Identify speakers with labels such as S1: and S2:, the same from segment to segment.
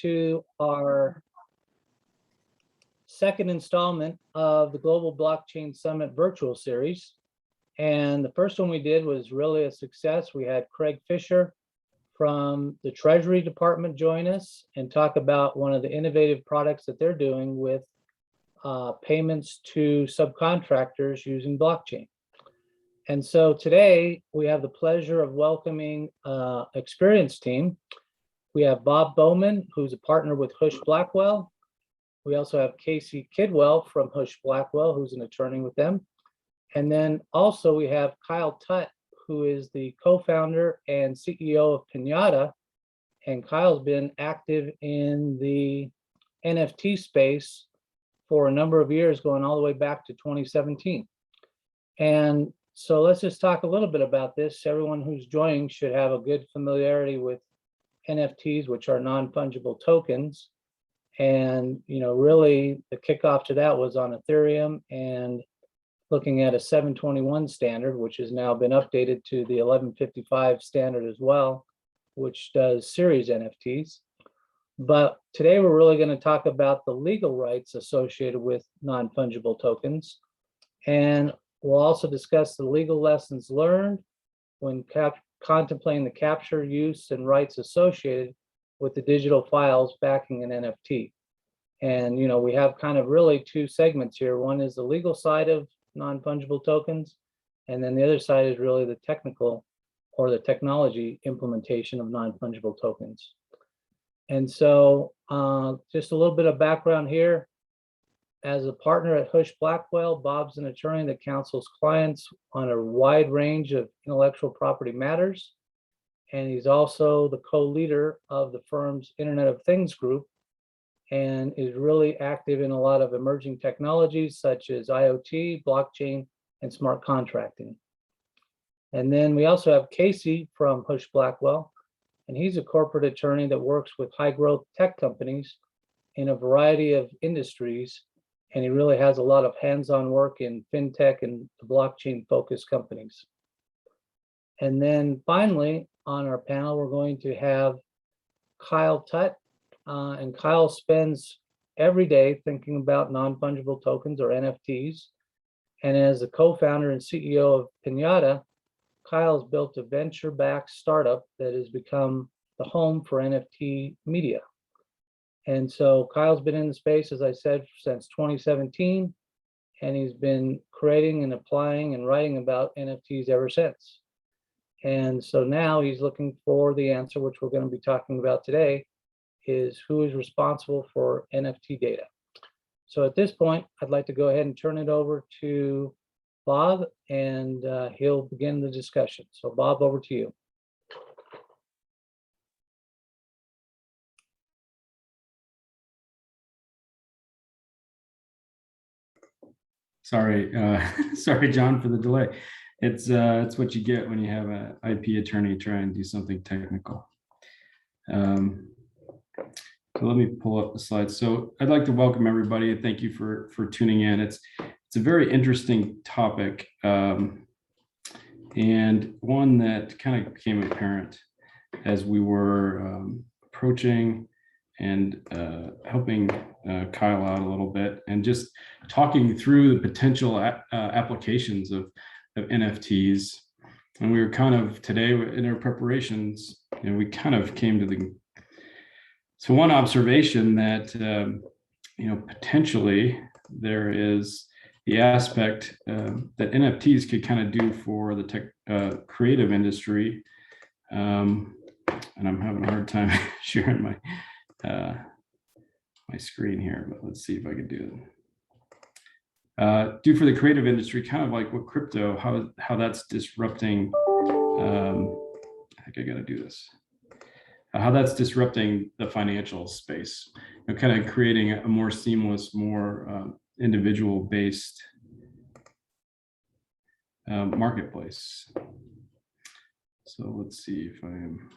S1: to our second installment of the Global Blockchain Summit virtual series. And the first one we did was really a success. We had Craig Fisher from the Treasury Department join us and talk about one of the innovative products that they're doing with payments to subcontractors using blockchain. And so today we have the pleasure of welcoming experienced team. We have Bob Bowman, who's a partner with Husch Blackwell. We also have Casey Kidwell from Husch Blackwell, who's an attorney with them. And then also we have Kyle Tutt, who is the co-founder and CEO of Pinata. And Kyle's been active in the NFT space for a number of years, going all the way back to 2017. And so let's just talk a little bit about this. Everyone who's joining should have a good familiarity with NFTs, which are non-fungible tokens. And, really the kickoff to that was on Ethereum and looking at a 721 standard, which has now been updated to the 1155 standard as well, which does series NFTs. But today we're really going to talk about the legal rights associated with non-fungible tokens. And we'll also discuss the legal lessons learned when contemplating the capture, use, and rights associated with the digital files backing an NFT. And, we have kind of really two segments here. One is the legal side of non-fungible tokens, and then the other side is really the technical or the technology implementation of non-fungible tokens. And so just a little bit of background here. As a partner at Husch Blackwell, Bob's an attorney that counsels clients on a wide range of intellectual property matters. And he's also the co-leader of the firm's Internet of Things group and is really active in a lot of emerging technologies such as IoT, blockchain, and smart contracting. And then we also have Casey from Husch Blackwell, and he's a corporate attorney that works with high growth tech companies in a variety of industries. And he really has a lot of hands-on work in fintech and blockchain-focused companies. And then finally, on our panel, we're going to have Kyle Tutt. And Kyle spends every day thinking about non-fungible tokens or NFTs. And as the co-founder and CEO of Pinata, Kyle's built a venture-backed startup that has become the home for NFT media. And so Kyle's been in the space, as I said, since 2017, and he's been creating and applying and writing about NFTs ever since. And so now he's looking for the answer, which we're going to be talking about today, is who is responsible for NFT data. So at this point, I'd like to go ahead and turn it over to Bob, and he'll begin the discussion. So Bob, over to you.
S2: Sorry, sorry, John, for the delay. It's what you get when you have an IP attorney try and do something technical. So let me pull up the slides. So I'd like to welcome everybody and thank you for tuning in. It's a very interesting topic and one that kind of became apparent as we were approaching and helping Kyle out a little bit and just talking through the potential applications of NFTs. And we were kind of today in our preparations, we kind of came to one observation that, potentially there is the aspect that NFTs could kind of do for the tech creative industry. And I'm having a hard time sharing my my screen here, but let's see if I can do it. Do for the creative industry, kind of like what crypto, how that's disrupting. I think I got to do this. How that's disrupting the financial space, kind of creating a more seamless, more individual-based marketplace. So let's see if I am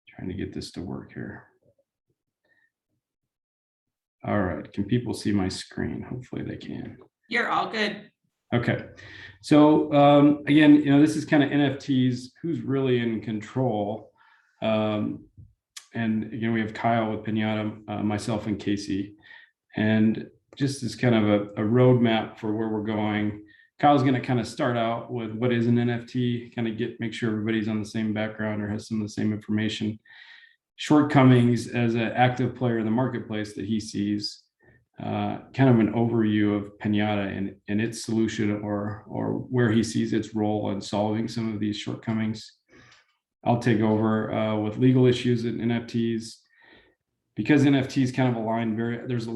S2: trying to get this to work here. All right, can people see my screen? Hopefully they can.
S3: You're all good.
S2: Okay, so again, this is kind of NFTs, who's really in control. And again, we have Kyle with Pinata, myself and Casey. And just as kind of a roadmap for where we're going, Kyle's going to kind of start out with what is an NFT, kind of make sure everybody's on the same background or has some of the same information. Shortcomings as an active player in the marketplace that he sees, kind of an overview of Pinata and its solution or where he sees its role in solving some of these shortcomings. I'll take over with legal issues and NFTs, because NFTs kind of align there's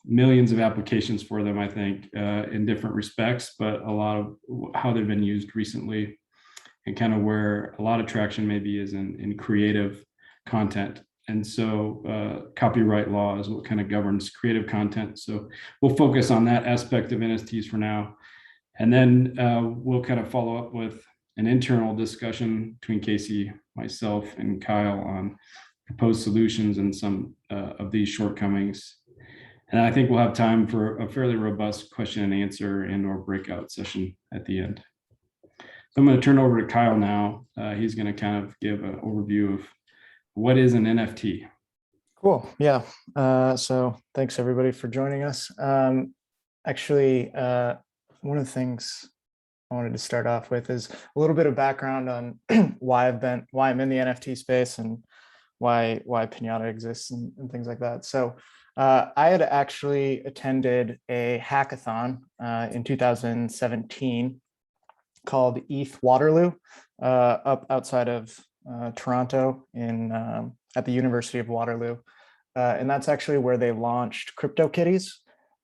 S2: millions of applications for them, I think, in different respects, but a lot of how they've been used recently and kind of where a lot of traction maybe is in creative content. And so copyright law is what kind of governs creative content. So we'll focus on that aspect of NFTs for now. And then we'll kind of follow up with an internal discussion between Casey, myself, and Kyle on proposed solutions and some of these shortcomings. And I think we'll have time for a fairly robust question and answer and or breakout session at the end. So I'm going to turn over to Kyle now. He's going to kind of give an overview of what is an NFT.
S3: Cool. Yeah. So thanks everybody for joining us. Actually, one of the things I wanted to start off with is a little bit of background on why I'm in the NFT space and why Pinata exists and things like that. So I had actually attended a hackathon in 2017 called ETH Waterloo up outside of Toronto at the University of Waterloo. And that's actually where they launched CryptoKitties,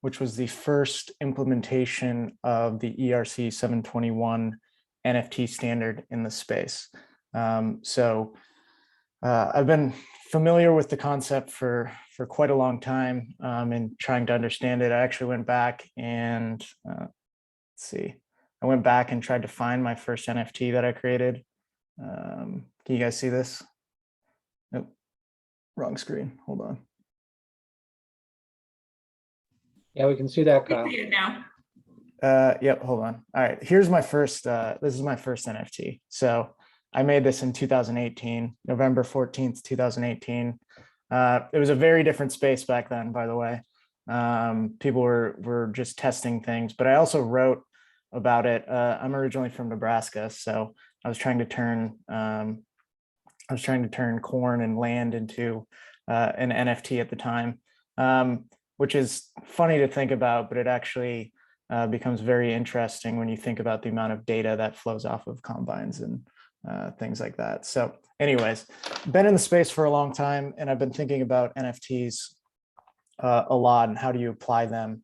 S3: which was the first implementation of the ERC 721 NFT standard in the space. So I've been familiar with the concept for quite a long time and trying to understand it. I actually went back and I went back and tried to find my first NFT that I created. Can you guys see this? Nope, wrong screen. Hold on.
S1: Yeah, we can see that,
S4: We
S1: Kyle.
S4: see it now.
S3: Yep, hold on. All right, here's my first, this is my first NFT. So I made this in 2018, November 14th, 2018. It was a very different space back then, by the way. People were just testing things, but I also wrote about it. I'm originally from Nebraska, so I was trying to turn corn and land into an NFT at the time, which is funny to think about, but it actually becomes very interesting when you think about the amount of data that flows off of combines and things like that. So anyways, been in the space for a long time, and I've been thinking about NFTs a lot and how do you apply them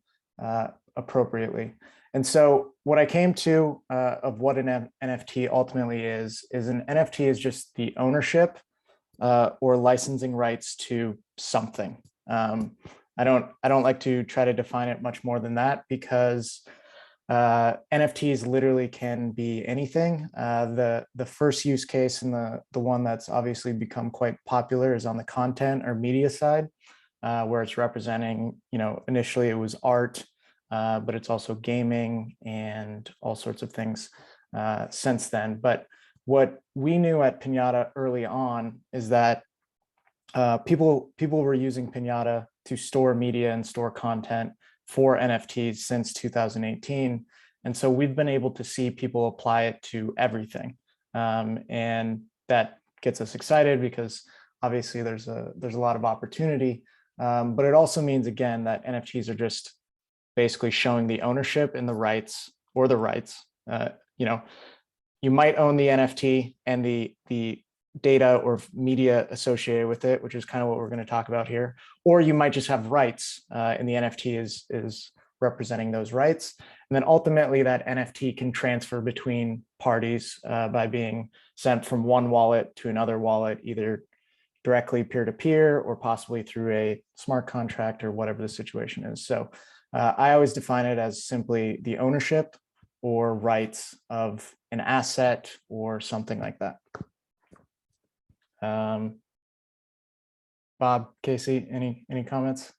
S3: appropriately. And so what I came to of what an NFT ultimately is an NFT is just the ownership or licensing rights to something. I don't like to try to define it much more than that, because NFTs literally can be anything. The first use case and the one that's obviously become quite popular is on the content or media side, where it's representing, initially it was art, but it's also gaming and all sorts of things since then. But what we knew at Pinata early on is that people were using Pinata to store media and store content for NFTs since 2018. And so we've been able to see people apply it to everything. And that gets us excited because obviously there's a lot of opportunity. But it also means, again, that NFTs are just basically showing the ownership and the rights. You might own the NFT and the data or media associated with it, which is kind of what we're going to talk about here. Or you might just have rights, and the NFT is representing those rights. And then ultimately that NFT can transfer between parties by being sent from one wallet to another wallet, either directly peer-to-peer or possibly through a smart contract or whatever the situation is. So I always define it as simply the ownership or rights of an asset or something like that. Bob, Casey, any comments?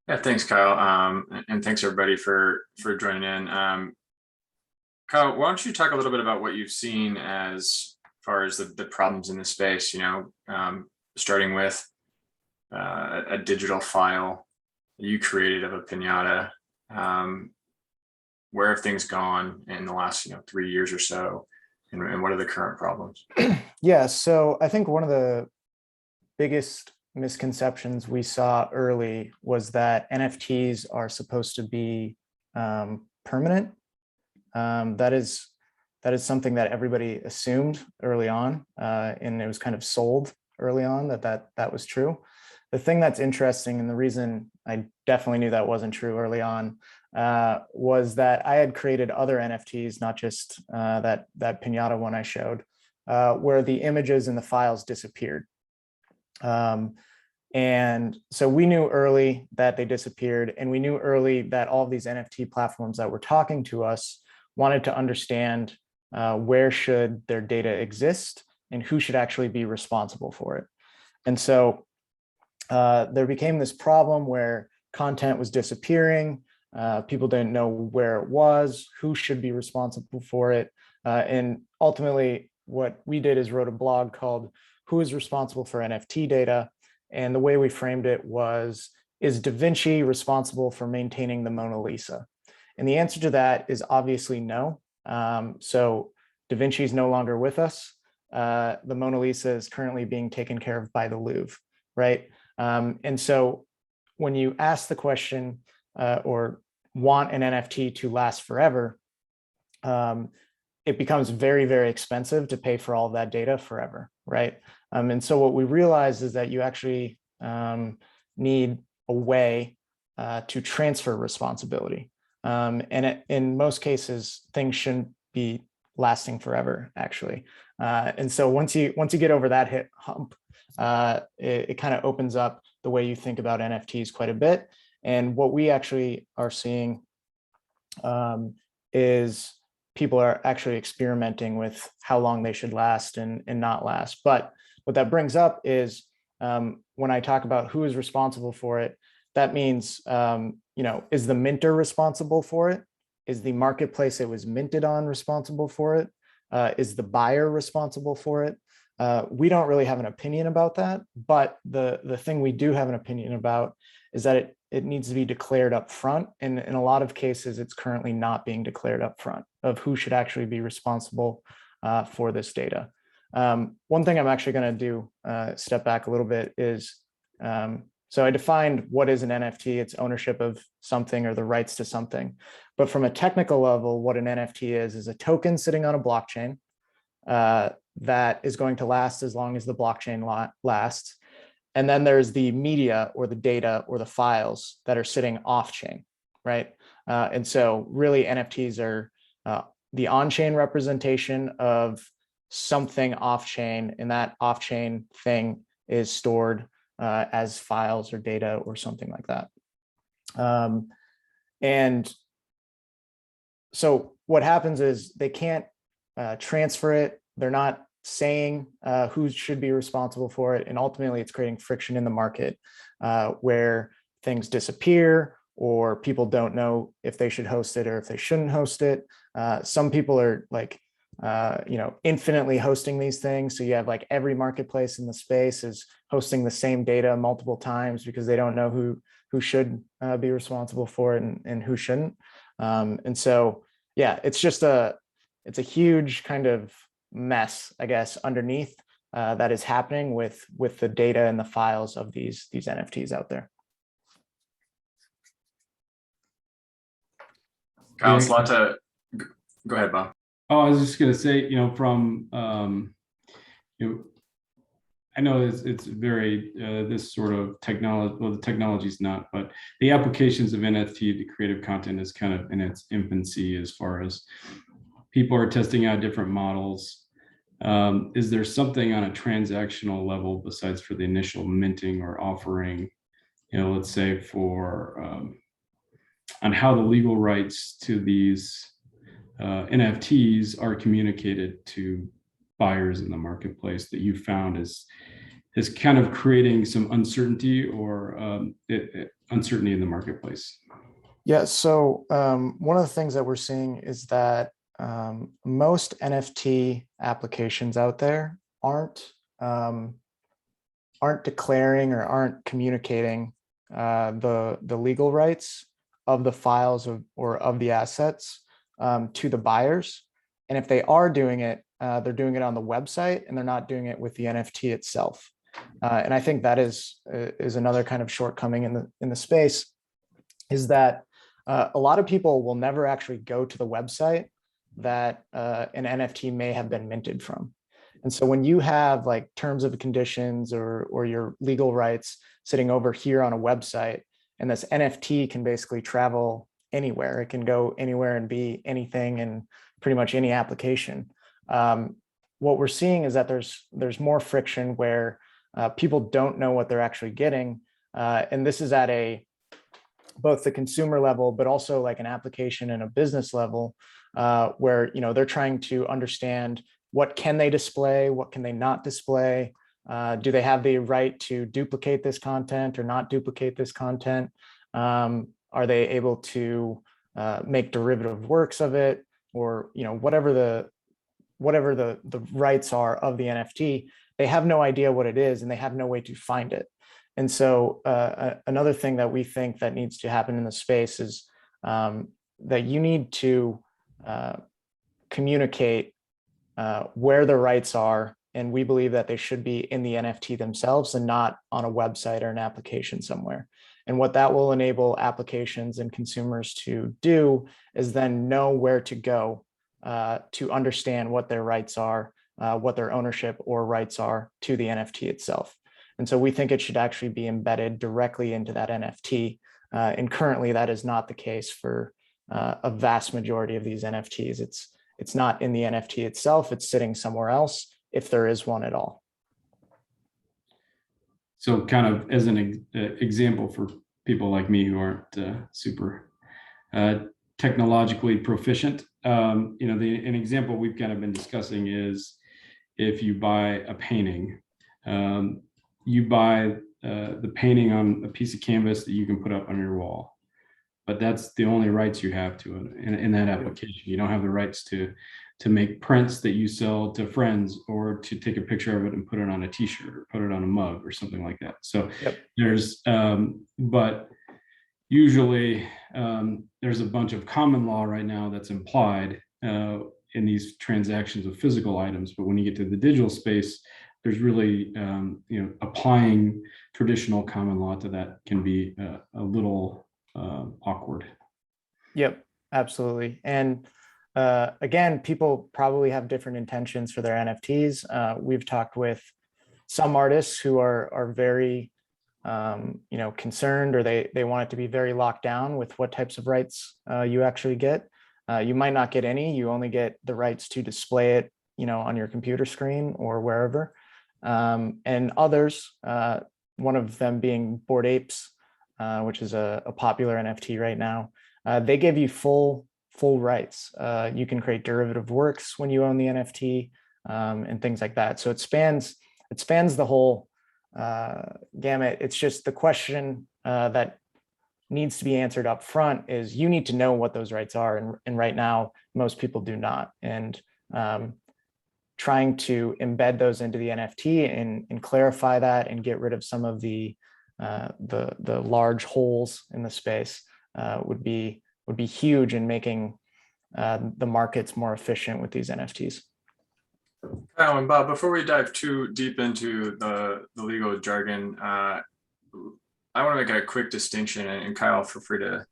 S5: Yeah, thanks, Kyle. And thanks everybody for joining in. Kyle
S4: Kyle, why don't you talk a little bit about what you've seen as far as the problems in the space, starting with a digital file you created of a pinata. Where have things gone in the last 3 years or so, and what are the current problems?
S3: Yeah, so I think one of the biggest misconceptions we saw early was that NFTs are supposed to be permanent. That is something that everybody assumed early on, and it was kind of sold early on that was true. The thing that's interesting, and the reason I definitely knew that wasn't true early on, was that I had created other NFTs, not just that Pinata one I showed, where the images and the files disappeared. And so we knew early that they disappeared, and we knew early that all of these NFT platforms that were talking to us wanted to understand where should their data exist and who should actually be responsible for it. And so there became this problem where content was disappearing. People didn't know where it was, who should be responsible for it. And ultimately, what we did is wrote a blog called "Who is Responsible for NFT Data?" And the way we framed it was, is Da Vinci responsible for maintaining the Mona Lisa? And the answer to that is obviously no. So Da Vinci is no longer with us. The Mona Lisa is currently being taken care of by the Louvre, right? And so when you ask the question or want an NFT to last forever, it becomes very, very expensive to pay for all of that data forever, right? And so what we realized is that you actually need a way to transfer responsibility. In most cases, things shouldn't be lasting forever, actually. And so once you get over that hump, it kind of opens up the way you think about NFTs quite a bit. And what we actually are seeing is people are actually experimenting with how long they should last and not last. But what that brings up is when I talk about who is responsible for it, that means, is the minter responsible for it? Is the marketplace it was minted on responsible for it? Is the buyer responsible for it? We don't really have an opinion about that, but the thing we do have an opinion about is that it needs to be declared up front. And in a lot of cases, it's currently not being declared up front of who should actually be responsible for this data. One thing I'm actually going to do, step back a little bit, is so I defined what is an NFT. It's ownership of something or the rights to something. But from a technical level, what an NFT is a token sitting on a blockchain that is going to last as long as the blockchain lasts. And then there's the media or the data or the files that are sitting off chain, right? And so really NFTs are the on-chain representation of something off-chain, and that off-chain thing is stored as files or data or something like that. And so what happens is they can't transfer it. They're not saying who should be responsible for it. And ultimately it's creating friction in the market where things disappear or people don't know if they should host it or if they shouldn't host it. Some people are like, infinitely hosting these things. So you have like every marketplace in the space is hosting the same data multiple times because they don't know who should be responsible for it and who shouldn't. And so, yeah, it's a huge kind of mess, I guess, underneath that is happening with the data and the files of these NFTs out there.
S4: Kyle, it's a lot to go ahead, Bob.
S2: Oh, I was just going to say, from, I know it's very, this sort of technology, well, the technology is not, but the applications of NFT to creative content is kind of in its infancy as far as people are testing out different models. Is there something on a transactional level besides for the initial minting or offering, let's say for, on how the legal rights to these NFTs are communicated to buyers in the marketplace that you found is kind of creating some uncertainty or uncertainty in the marketplace?
S3: Yeah, so one of the things that we're seeing is that most NFT applications out there aren't declaring or aren't communicating the legal rights of the files or of the assets to the buyers. And if they are doing it, they're doing it on the website, and they're not doing it with the NFT itself. And I think that is another kind of shortcoming in the space, is that a lot of people will never actually go to the website that an NFT may have been minted from. And so when you have like terms of conditions or your legal rights sitting over here on a website, and this NFT can basically travel anywhere, it can go anywhere and be anything in pretty much any application. What we're seeing is that there's more friction where people don't know what they're actually getting. And this is at both the consumer level, but also like an application and a business level, where they're trying to understand what can they display, what can they not display, do they have the right to duplicate this content or not duplicate this content, are they able to make derivative works of it, or whatever the rights are of the NFT. They have no idea what it is, and they have no way to find it. And so another thing that we think that needs to happen in the space is that you need to communicate where the rights are. And we believe that they should be in the NFT themselves and not on a website or an application somewhere. And what that will enable applications and consumers to do is then know where to go to understand what their rights are, what their ownership or rights are to the NFT itself. And so we think it should actually be embedded directly into that NFT. And currently that is not the case for a vast majority of these NFTs. It's not in the NFT itself, it's sitting somewhere else, if there is one at all.
S2: So kind of as an example for people like me who aren't super technologically proficient, an example we've kind of been discussing is if you buy a painting, you buy the painting on a piece of canvas that you can put up on your wall, but that's the only rights you have to it in that application. You don't have the rights to make prints that you sell to friends, or to take a picture of it and put it on a t-shirt or put it on a mug or something like that. So there's, but usually there's a bunch of common law right now that's implied in these transactions of physical items. But when you get to the digital space, there's really, applying traditional common law to that can be a little awkward.
S3: Yep, absolutely. And again, people probably have different intentions for their NFTs. We've talked with some artists who are very, concerned, or they want it to be very locked down with what types of rights you actually get. You might not get any. You only get the rights to display it, on your computer screen or wherever. And others, one of them being Bored Apes, which is a popular NFT right now. They give you full rights. You can create derivative works when you own the NFT, and things like that. So it spans the whole gamut. It's just the question that needs to be answered up front is you need to know what those rights are. And right now, most people do not. And trying to embed those into the NFT and clarify that and get rid of some of the large holes in the space would be huge in making the markets more efficient with these NFTs.
S4: Kyle and Bob, before we dive too deep into the legal jargon, I want to make a quick distinction, and Kyle, feel free to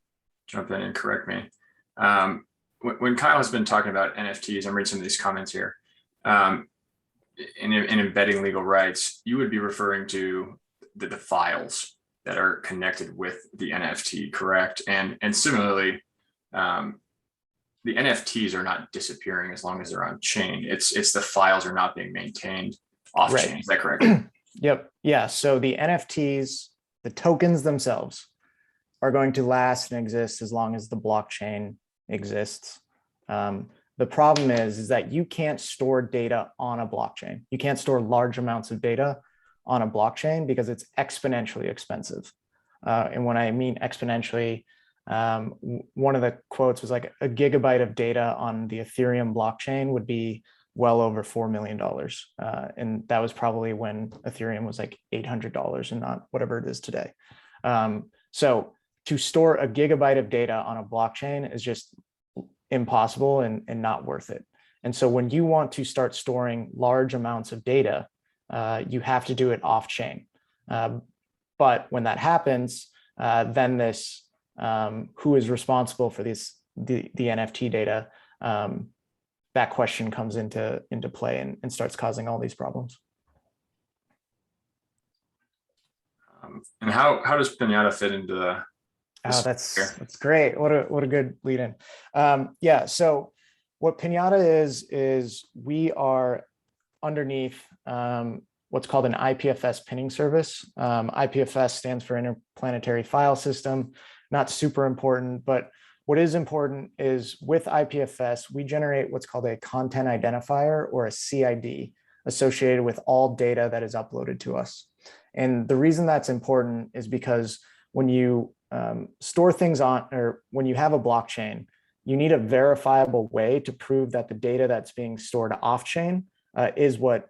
S4: jump in and correct me. When Kyle has been talking about NFTs, I'm reading some of these comments here, in embedding legal rights, you would be referring to the files that are connected with the NFT, correct? And similarly, the NFTs are not disappearing as long as they're on chain. It's the files are not being maintained off chain. Right. Is that correct?
S3: Yep. Yeah. So the NFTs, the tokens themselves, are going to last and exist as long as the blockchain exists. The problem is that you can't store data on a blockchain. You can't store large amounts of data on a blockchain because it's exponentially expensive. And when I mean exponentially, One of the quotes was like a gigabyte of data on the Ethereum blockchain would be well over $4 million. And that was probably when Ethereum was like $800 and not whatever it is today. So to store a gigabyte of data on a blockchain is just impossible and not worth it. And so when you want to start storing large amounts of data, you have to do it off chain. But when that happens, then this who is responsible for the NFT data, that question comes into play and starts causing all these problems.
S4: And how does Pinata fit into the?
S3: Oh, that's great. What a good lead in. Yeah. So what Pinata is we are underneath what's called an IPFS pinning service. IPFS stands for Interplanetary File System. Not super important, but what is important is with IPFS, we generate what's called a content identifier or a CID associated with all data that is uploaded to us. And the reason that's important is because when you store things on, or when you have a blockchain, you need a verifiable way to prove that the data that's being stored off-chain is what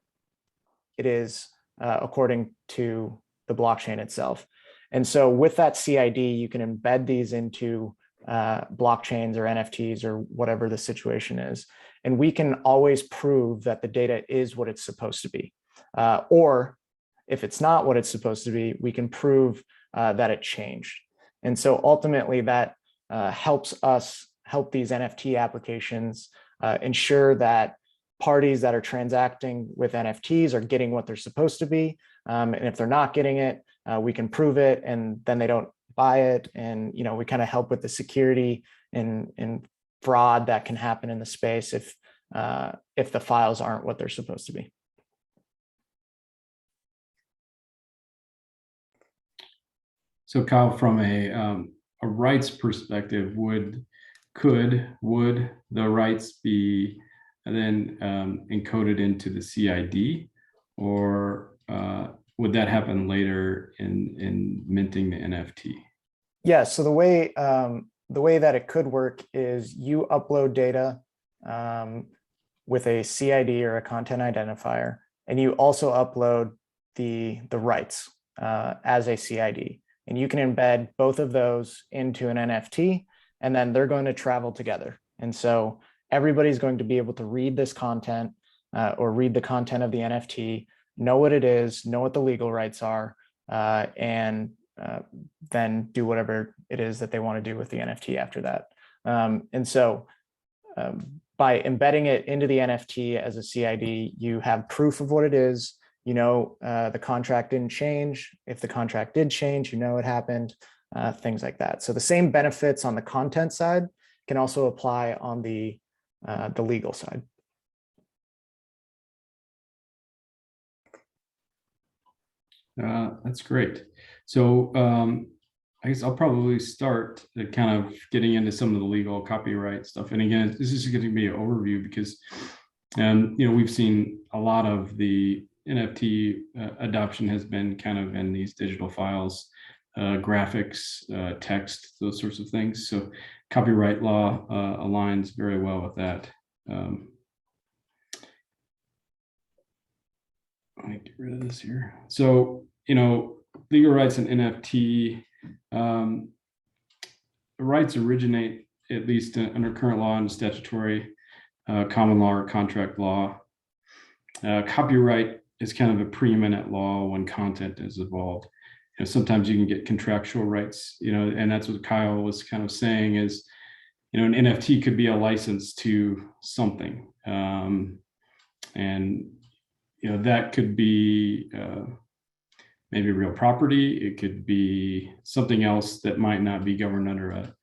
S3: it is according to the blockchain itself. And so with that CID, you can embed these into blockchains or NFTs or whatever the situation is. And we can always prove that the data is what it's supposed to be. Or if it's not what it's supposed to be, we can prove that it changed. And so ultimately that helps us help these NFT applications ensure that parties that are transacting with NFTs are getting what they're supposed to be. And if they're not getting it, we can prove it and then they don't buy it. And, you know, we kind of help with the security and fraud that can happen in the space if the files aren't what they're supposed to be.
S2: So Kyle, from a rights perspective, would the rights be then encoded into the CID, or would that happen later in minting the NFT?
S3: Yeah, so the way that it could work is you upload data with a CID or a content identifier, and you also upload the rights as a CID. And you can embed both of those into an NFT, and then they're going to travel together. And so everybody's going to be able to read this content or read the content of the NFT, know what it is, know what the legal rights are, and then do whatever it is that they want to do with the NFT after that. And so by embedding it into the NFT as a CID, you have proof of what it is. You know, the contract didn't change. If the contract did change, you know it happened, things like that. So the same benefits on the content side can also apply on the legal side.
S2: That's great. So I guess I'll probably start kind of getting into some of the legal copyright stuff. And again, this is going to be an overview because, you know, we've seen a lot of the NFT adoption has been kind of in these digital files, graphics, text, those sorts of things. So copyright law aligns very well with that. Let me get rid of this here. So, you know, legal rights and NFT, the rights originate, at least under current law and statutory, common law or contract law. Copyright is kind of a preeminent law when content is involved. You know, sometimes you can get contractual rights, you know, and that's what Kyle was kind of saying is, you know, an NFT could be a license to something. And, you know, that could be maybe real property. It could be something else that might not be governed under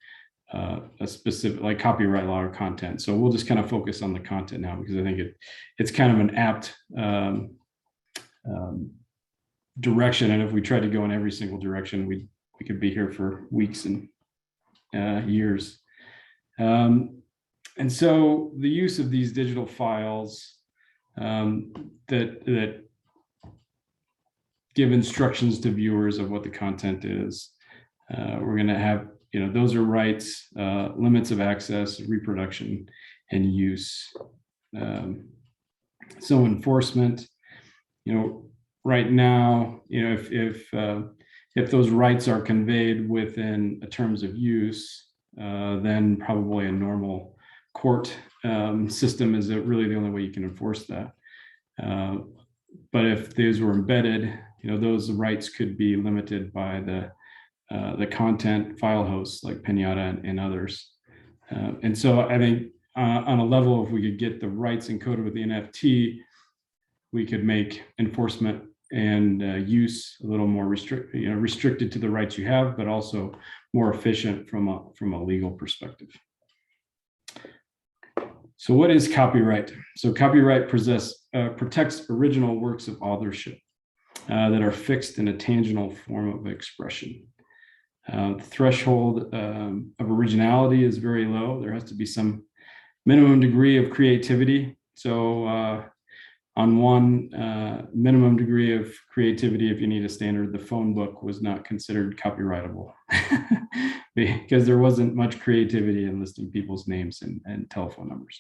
S2: a specific, like copyright law or content. So we'll just kind of focus on the content now because I think it's kind of an apt direction. And if we tried to go in every single direction, we could be here for weeks and years. And so the use of these digital files that give instructions to viewers of what the content is. We're going to have those are rights, limits of access, reproduction, and use. So enforcement, right now, if those rights are conveyed within terms of use, then probably a normal court system is really the only way you can enforce that. But if those were embedded, those rights could be limited by the content file hosts like Pinata and others. And so I think on a level, if we could get the rights encoded with the NFT, we could make enforcement and use a little more restricted to the rights you have, but also more efficient from a legal perspective. So what is copyright? So copyright protects original works of authorship that are fixed in a tangible form of expression. The threshold of originality is very low. There has to be some minimum degree of creativity. So on one minimum degree of creativity, if you need a standard, the phone book was not considered copyrightable because there wasn't much creativity in listing people's names and telephone numbers.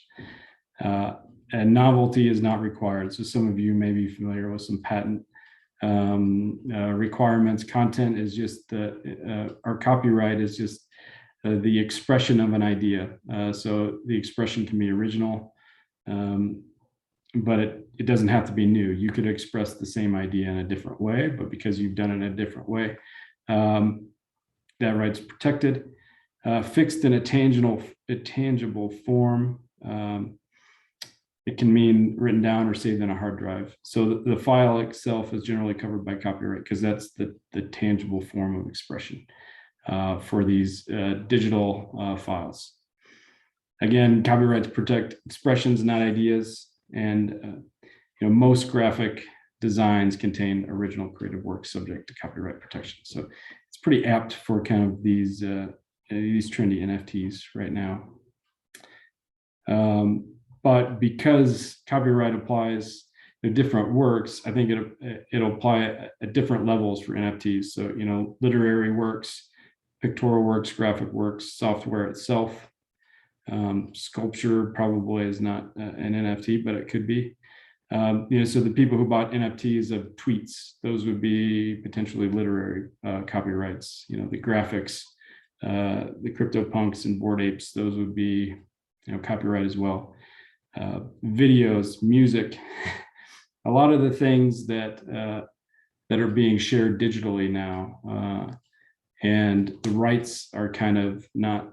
S2: And novelty is not required. So some of you may be familiar with some patent requirements. Content is just our copyright is just the expression of an idea. So the expression can be original, but it doesn't have to be new. You could express the same idea in a different way, but because you've done it in a different way, that right's protected. Fixed in a tangible form. It can mean written down or saved on a hard drive. So the file itself is generally covered by copyright because that's the tangible form of expression for these digital files. Again, copyrights protect expressions, not ideas. And most graphic designs contain original creative works subject to copyright protection. So it's pretty apt for kind of these trendy NFTs right now. But because copyright applies to different works, I think it'll apply at different levels for NFTs. So literary works, pictorial works, graphic works, software itself. Sculpture probably is not an NFT, but it could be. So the people who bought NFTs of tweets, those would be potentially literary copyrights. The graphics, the CryptoPunks and Bored Apes, those would be copyright as well. Videos, music, a lot of the things that are being shared digitally now, and the rights are kind of not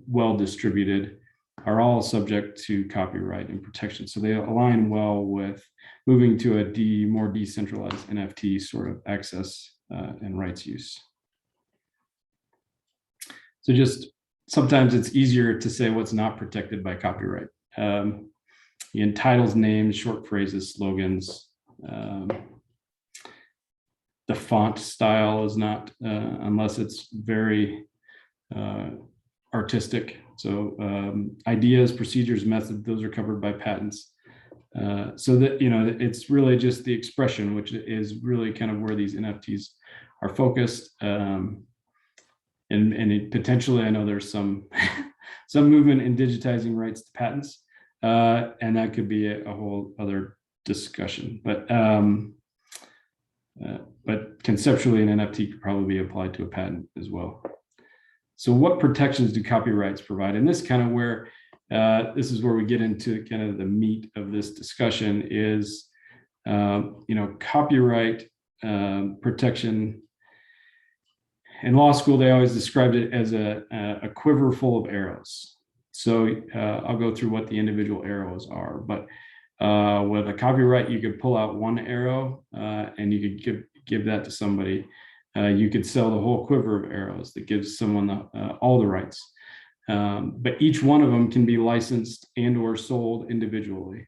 S2: well distributed, are all subject to copyright and protection. So they align well with moving to a more decentralized NFT sort of access and rights use. So just sometimes it's easier to say what's not protected by copyright. He entitles names, short phrases, slogans. The font style is not, unless it's very artistic. So ideas, procedures, methods, those are covered by patents. So that, it's really just the expression, which is really kind of where these NFTs are focused. And potentially, I know there's some movement in digitizing rights to patents, and that could be a whole other discussion. But conceptually, an NFT could probably be applied to a patent as well. So what protections do copyrights provide? And this kind of where, this is where we get into kind of the meat of this discussion is, copyright protection. In law school, they always described it as a quiver full of arrows. So I'll go through what the individual arrows are, but with a copyright, you could pull out one arrow and you could give that to somebody. You could sell the whole quiver of arrows that gives someone all the rights. But each one of them can be licensed and or sold individually.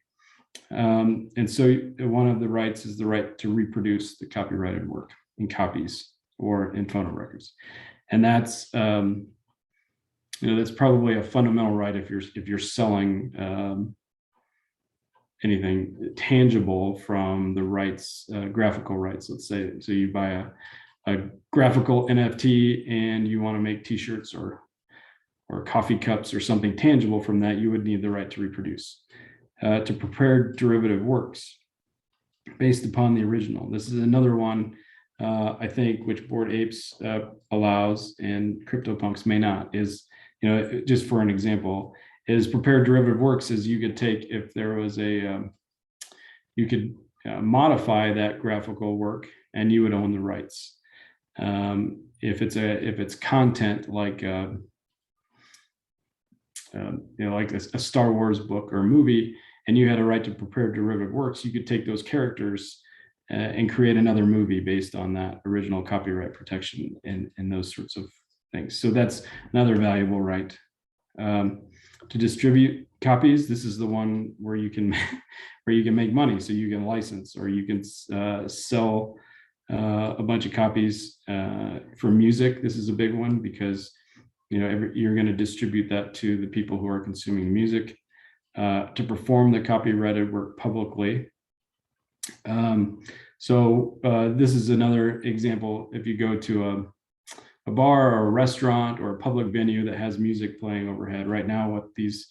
S2: And so one of the rights is the right to reproduce the copyrighted work in copies or in phono records. And that's, that's probably a fundamental right if you're selling anything tangible from the rights, graphical rights, let's say. So you buy a graphical NFT and you want to make t-shirts or coffee cups or something tangible from that, you would need the right to reproduce. To prepare derivative works based upon the original. This is another one, I think, which Bored Apes allows and CryptoPunks may not, is, just for an example, is prepared derivative works is you could take, if there was you could modify that graphical work and you would own the rights. If it's content like, like a Star Wars book or movie, and you had a right to prepare derivative works, you could take those characters and create another movie based on that original copyright protection and those sorts of things. So that's another valuable right. To distribute copies, this is the one where you can make money. So you can license, or you can sell a bunch of copies for music. This is a big one because you're going to distribute that to the people who are consuming music. To perform the copyrighted work publicly. So this is another example. If you go to a bar or a restaurant or a public venue that has music playing overhead, right now what these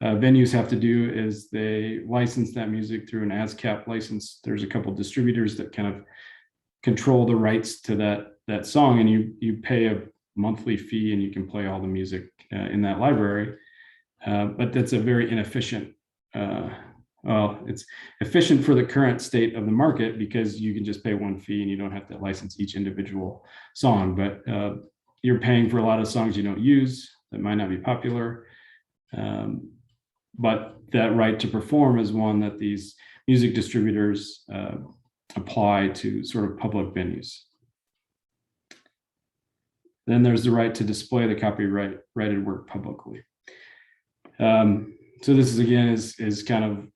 S2: venues have to do is they license that music through an ASCAP license. There's a couple distributors that kind of control the rights to that song, and you pay a monthly fee and you can play all the music in that library. But that's a very inefficient, it's efficient for the current state of the market because you can just pay one fee and you don't have to license each individual song, but you're paying for a lot of songs you don't use that might not be popular. But that right to perform is one that these music distributors apply to sort of public venues. Then there's the right to display the copyrighted work publicly. So this is, again, is kind of,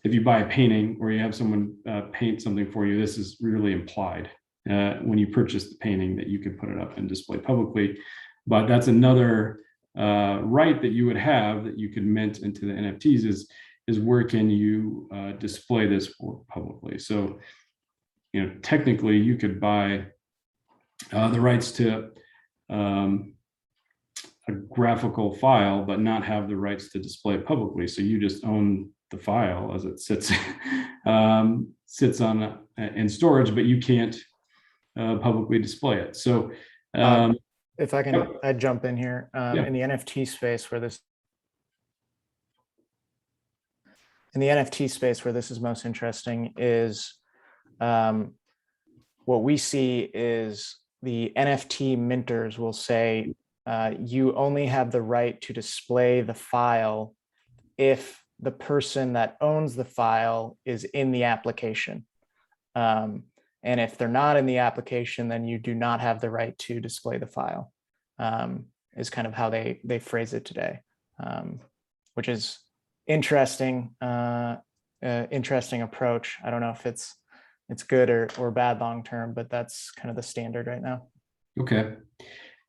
S2: if you buy a painting or you have someone paint something for you, this is really implied when you purchase the painting that you can put it up and display publicly. But that's another right that you would have that you could mint into the NFTs is where can you display this work publicly. So, technically you could buy the rights to a graphical file, but not have the rights to display it publicly. So you just own the file as it sits on in storage, but you can't publicly display it. So
S3: if I can, I'd jump in here
S2: Yeah.
S3: in the NFT space where this is most interesting is what we see is the NFT minters will say, you only have the right to display the file if the person that owns the file is in the application. And if they're not in the application, then you do not have the right to display the file, is kind of how they phrase it today, which is interesting, interesting approach. I don't know if it's good or bad long-term, but that's kind of the standard right now.
S2: Okay.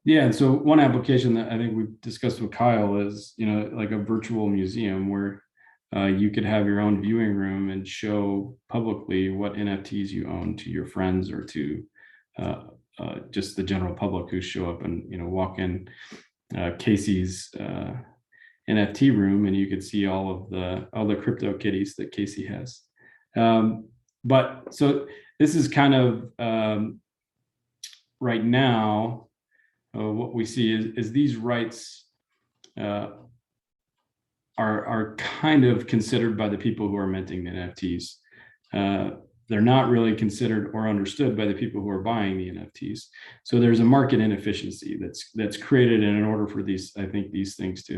S2: Yeah, and so one application that I think we've discussed with Kyle is, like a virtual museum where you could have your own viewing room and show publicly what NFTs you own to your friends or to just the general public who show up and walk in Casey's NFT room, and you could see all the crypto kitties that Casey has. But so this is kind of right now. What we see is these rights are kind of considered by the people who are minting the NFTs. They're not really considered or understood by the people who are buying the NFTs. So there's a market inefficiency that's created, and in order for these things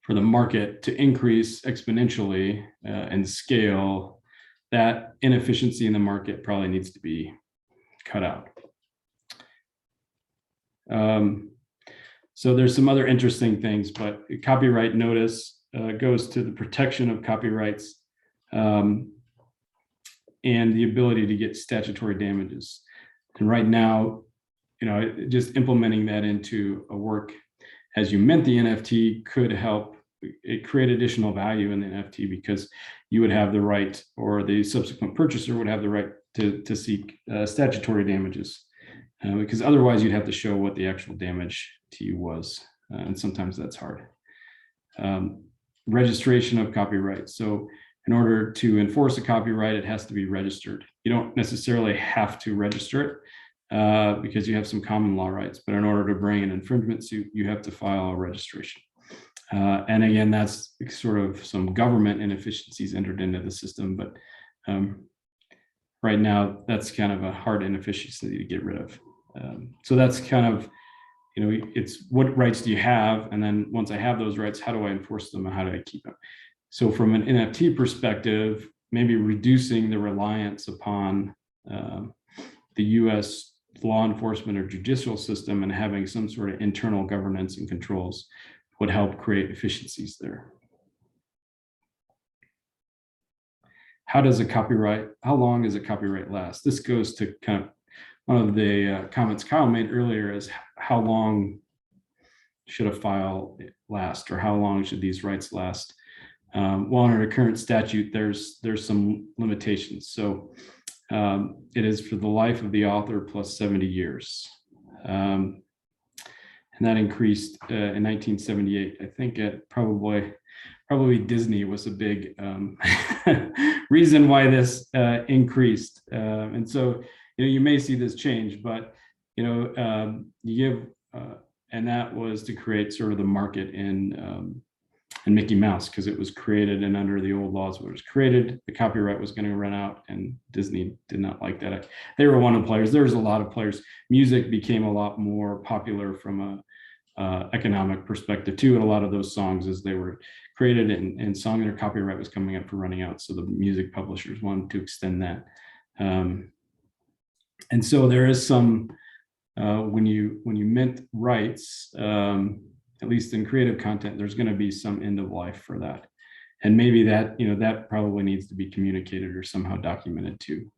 S2: for the market to increase exponentially and scale, that inefficiency in the market probably needs to be cut out. So there's some other interesting things, but copyright notice goes to the protection of copyrights and the ability to get statutory damages. And right now, just implementing that into a work as you mint the NFT could help it create additional value in the NFT because you would have the right, or the subsequent purchaser would have the right to seek statutory damages, because otherwise you'd have to show what the actual damage to you was, and sometimes that's hard. Registration of copyright. So in order to enforce a copyright, it has to be registered. You don't necessarily have to register it because you have some common law rights, but in order to bring an infringement suit, you have to file a registration. And again, that's sort of some government inefficiencies entered into the system, but right now that's kind of a hard inefficiency to get rid of. So that's kind of, it's what rights do you have? And then once I have those rights, how do I enforce them and how do I keep them? So from an NFT perspective, maybe reducing the reliance upon the US law enforcement or judicial system and having some sort of internal governance and controls would help create efficiencies there. How long does a copyright last? This goes to kind of one of the comments Kyle made earlier, is how long should a file last, or how long should these rights last? Well, under the current statute, there's some limitations. So it is for the life of the author plus 70 years. And that increased in 1978. I think it probably Disney was a big reason why this increased. And so, you may see this change, but you give, and that was to create sort of the market in Mickey Mouse, because it was created, and under the old laws, when it was created, the copyright was going to run out, and Disney did not like that. They were one of the players. There was a lot of players. Music became a lot more popular from a economic perspective too, and a lot of those songs, as they were created and song, their copyright was coming up for running out, so the music publishers wanted to extend that. And so there is some when you mint rights, at least in creative content, there's going to be some end of life for that, and maybe that that probably needs to be communicated or somehow documented too.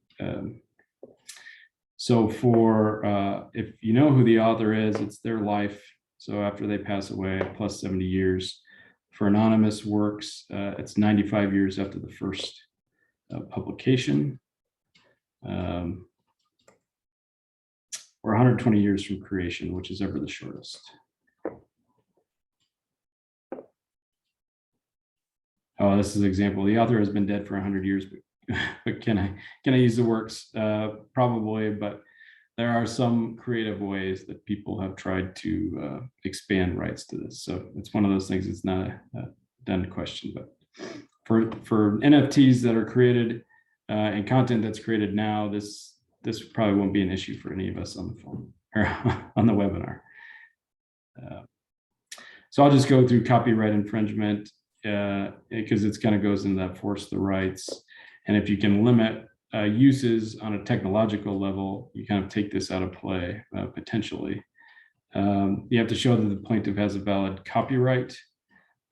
S2: So for if you know who the author is, it's their life. So after they pass away, plus 70 years. For anonymous works, it's 95 years after the first publication, or 120 years from creation, which is ever the shortest. Oh, this is an example. The author has been dead for 100 years, but can I use the works? Probably, but there are some creative ways that people have tried to expand rights to this. So it's one of those things. It's not a done question, but for NFTs that are created and content that's created now, this probably won't be an issue for any of us on the phone or on the webinar. So I'll just go through copyright infringement because it's kind of goes into that force the rights. And if you can limit uses on a technological level, you kind of take this out of play potentially. You have to show that the plaintiff has a valid copyright.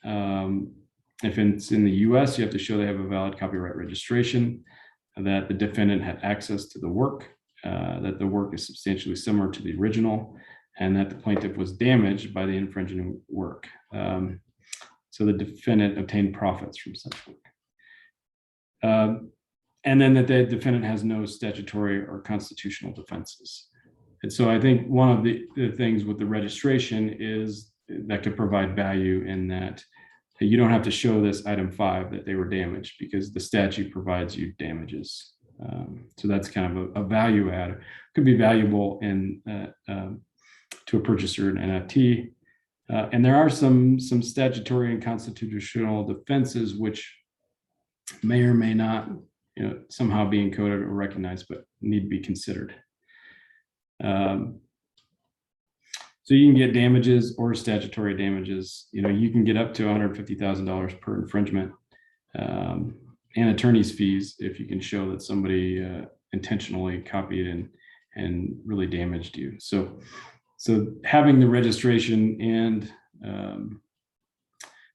S2: If it's in the US, you have to show they have a valid copyright registration, that the defendant had access to the work, that the work is substantially similar to the original, and that the plaintiff was damaged by the infringing work. So the defendant obtained profits from such work. And then that the defendant has no statutory or constitutional defenses. And so I think one of the things with the registration is that could provide value in that you don't have to show this item 5 that they were damaged, because the statute provides you damages. So that's kind of a value add. Could be valuable in to a purchaser in NFT. And there are some statutory and constitutional defenses which may or may not somehow be encoded or recognized, but need to be considered. So you can get damages or statutory damages. You can get up to $150,000 per infringement, and attorney's fees if you can show that somebody intentionally copied and really damaged you. So having the registration and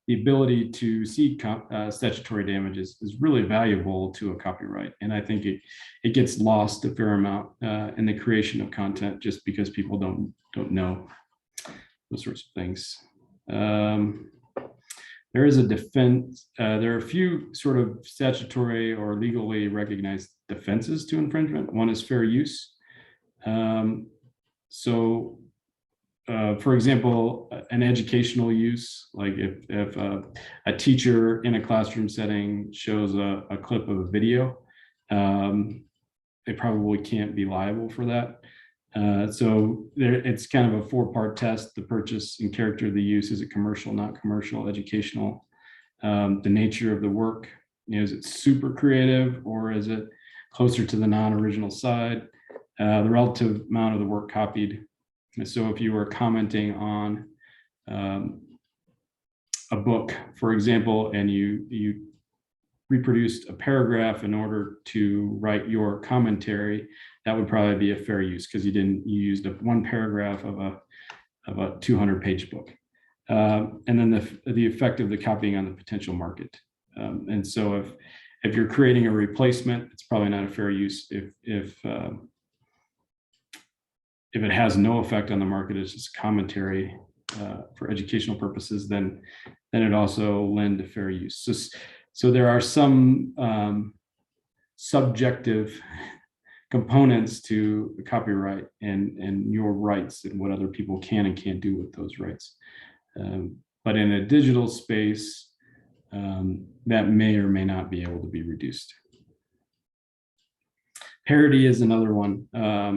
S2: the ability to seek statutory damages is really valuable to a copyright. And I think it gets lost a fair amount in the creation of content just because people don't know those sorts of things. there is a defense. There are a few sort of statutory or legally recognized defenses to infringement. One is fair use. For example, an educational use, like if a teacher in a classroom setting shows a clip of a video, they probably can't be liable for that. It's kind of a four-part test: the purchose and character of the use. Is it commercial, not commercial, educational? The nature of the work, is it super creative or is it closer to the non-original side? The relative amount of the work copied. And so if you were commenting on a book, for example, and you reproduced a paragraph in order to write your commentary, that would probably be a fair use because you used one paragraph of a 200-page book. And then the effect of the copying on the potential market. And so if you're creating a replacement, it's probably not a fair use. If it has no effect on the market, it's just commentary for educational purposes, then it also lend to fair use. So there are some subjective components to the copyright and your rights and what other people can and can't do with those rights. But in a digital space, that may or may not be able to be reduced. Parody is another one. I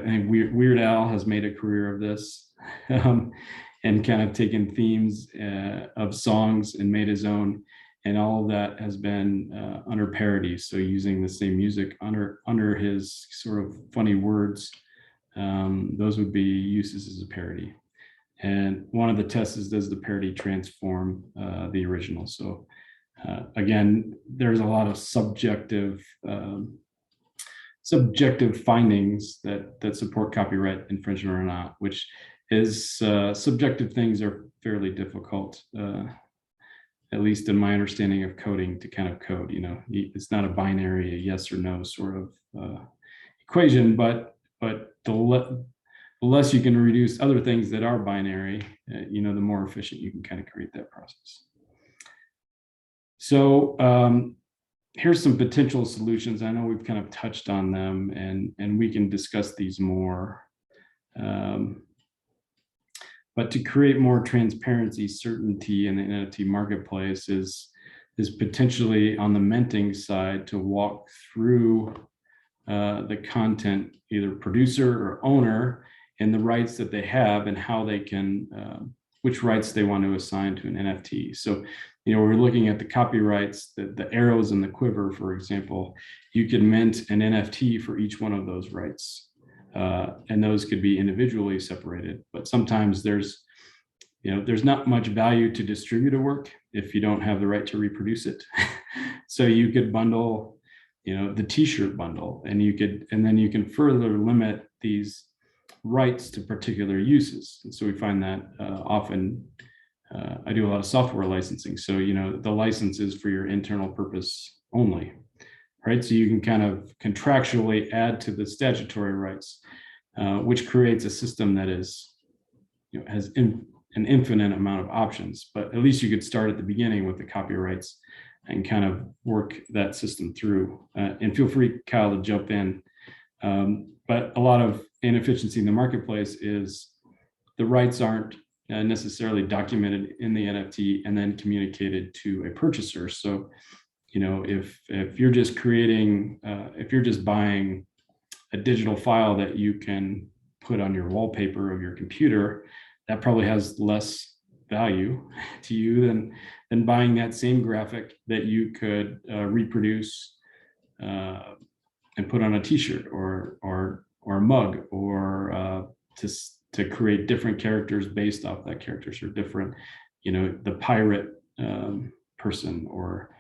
S2: think Weird Al has made a career of this and kind of taken themes of songs and made his own. And all of that has been under parody. So using the same music under his sort of funny words, those would be uses as a parody. And one of the tests is, does the parody transform the original? So again, there's a lot of subjective findings that support copyright infringement or not, which is subjective things are fairly difficult, at least in my understanding of coding, to kind of code. It's not a binary, a yes or no sort of equation, but the less you can reduce other things that are binary, the more efficient you can kind of create that process. So here's some potential solutions. I know we've kind of touched on them, and we can discuss these more. But to create more transparency, certainty in the NFT marketplace is potentially on the minting side to walk through the content, either producer or owner, and the rights that they have and how they can, which rights they want to assign to an NFT. So, we're looking at the copyrights, the arrows in the quiver, for example. You can mint an NFT for each one of those rights. And those could be individually separated, but sometimes there's not much value to distribute a work if you don't have the right to reproduce it. So you could bundle, the t-shirt bundle, and then you can further limit these rights to particular uses. And so we find that often I do a lot of software licensing. So, the license is for your internal purpose only. Right, so you can kind of contractually add to the statutory rights, which creates a system that has an infinite amount of options. But at least you could start at the beginning with the copyrights and kind of work that system through. And feel free, Kyle, to jump in. But a lot of inefficiency in the marketplace is the rights aren't necessarily documented in the NFT and then communicated to a purchaser. So if you're just creating, if you're just buying a digital file that you can put on your wallpaper of your computer, that probably has less value to you than buying that same graphic that you could reproduce and put on a t-shirt or a mug, or to create different characters based off that characters, or different, the pirate person, or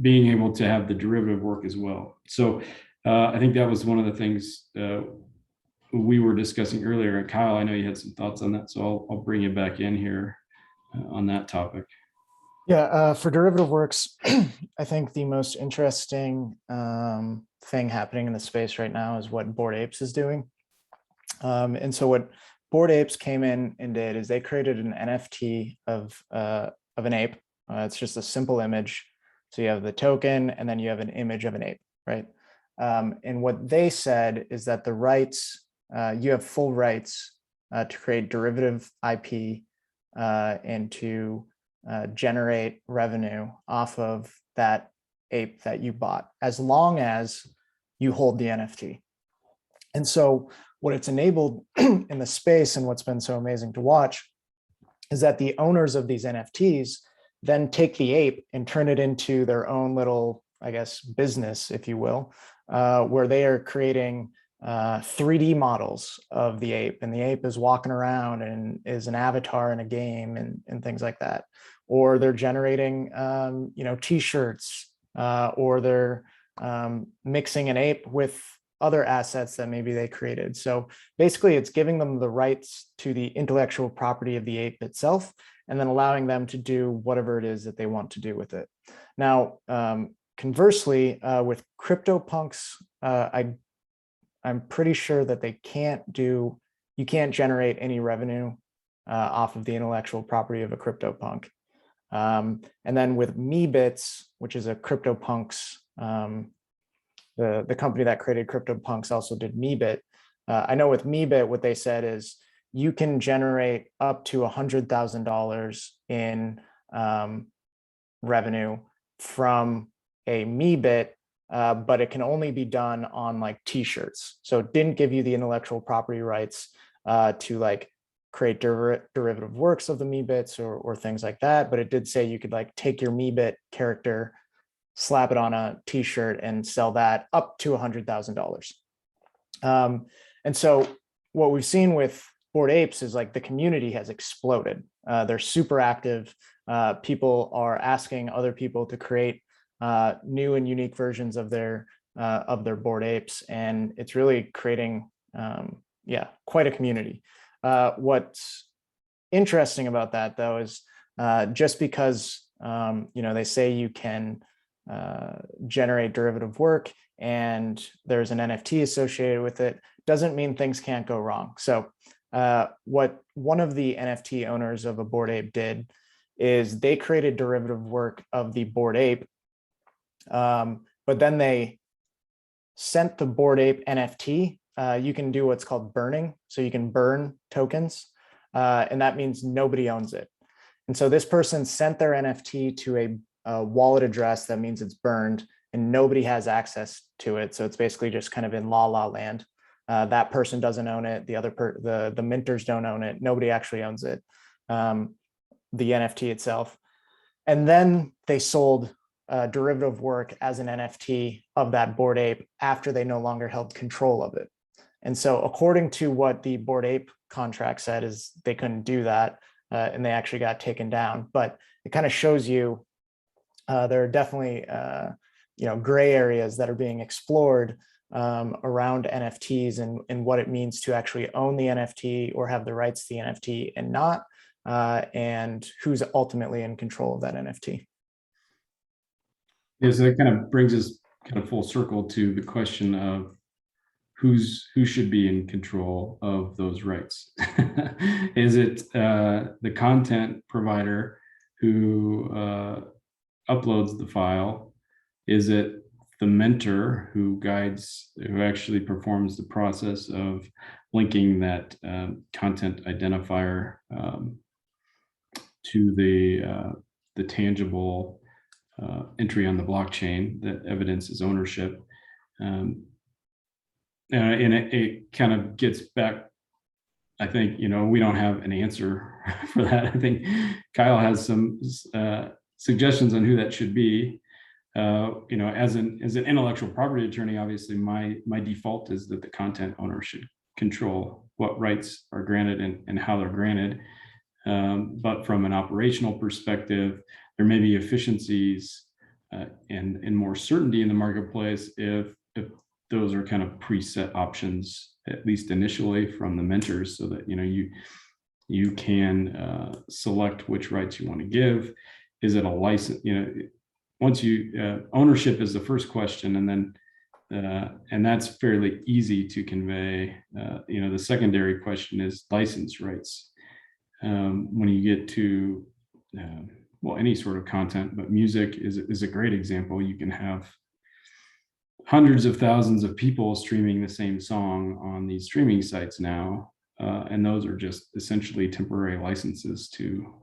S2: being able to have the derivative work as well. So I think that was one of the things we were discussing earlier. And Kyle, I know you had some thoughts on that, so I'll bring you back in here on that topic.
S3: Yeah, for derivative works, I think the most interesting thing happening in the space right now is what Bored Apes is doing. And so what Bored Apes came in and did is they created an NFT of an ape. It's just a simple image. So you have the token and then you have an image of an ape, right? And what they said is that the rights, you have full rights to create derivative IP and to generate revenue off of that ape that you bought, as long as you hold the NFT. And so what it's enabled in the space, and what's been so amazing to watch, is that the owners of these NFTs then take the ape and turn it into their own little, I guess, business, if you will, where they are creating 3D models of the ape, and the ape is walking around and is an avatar in a game and things like that. Or they're generating, t-shirts, or they're mixing an ape with other assets that maybe they created. So basically it's giving them the rights to the intellectual property of the ape itself, and then allowing them to do whatever it is that they want to do with it. Now, conversely, with CryptoPunks, I'm pretty sure that you can't generate any revenue off of the intellectual property of a CryptoPunk. And then with Meebits, which is a CryptoPunks, the company that created CryptoPunks also did Meebit. I know with Meebit, what they said is you can generate up to $100,000 in revenue from a Meebit, but it can only be done on like t-shirts. So it didn't give you the intellectual property rights to like create derivative works of the Meebits or things like that. But it did say you could like take your Meebit character, slap it on a t-shirt and sell that up to $100,000. And so what we've seen with Bored Apes is like the community has exploded. They're super active. People are asking other people to create new and unique versions of their Bored Apes, and it's really creating, quite a community. What's interesting about that, though, is just because they say you can generate derivative work and there's an NFT associated with it, doesn't mean things can't go wrong. So what one of the NFT owners of a Bored Ape did is they created derivative work of the Bored Ape, but then they sent the Bored Ape NFT. You can do what's called burning. So you can burn tokens, and that means nobody owns it. And so this person sent their NFT to a wallet address that means it's burned and nobody has access to it. So it's basically just kind of in la land. That person doesn't own it. The minters don't own it. Nobody actually owns it, the NFT itself. And then they sold derivative work as an NFT of that Bored Ape after they no longer held control of it. And so according to what the Bored Ape contract said is they couldn't do that, and they actually got taken down. But it kind of shows you there are definitely gray areas that are being explored around NFTs and what it means to actually own the NFT or have the rights to the NFT and not, and who's ultimately in control of that NFT.
S2: Yeah, so that kind of brings us kind of full circle to the question of who should be in control of those rights. Is it the content provider who uploads the file? Is it the mentor who actually performs the process of linking that content identifier to the tangible entry on the blockchain that evidences ownership? And it kind of gets back, I think, we don't have an answer for that. I think Kyle has some suggestions on who that should be. As an intellectual property attorney, obviously my default is that the content owner should control what rights are granted and how they're granted. But from an operational perspective, there may be efficiencies and more certainty in the marketplace if those are kind of preset options, at least initially, from the mentors, so that you can select which rights you want to give. Is it a license? Once ownership is the first question, and then And that's fairly easy to convey. The secondary question is license rights. When you get to, any sort of content, but music is a great example. You can have hundreds of thousands of people streaming the same song on these streaming sites now. And those are just essentially temporary licenses to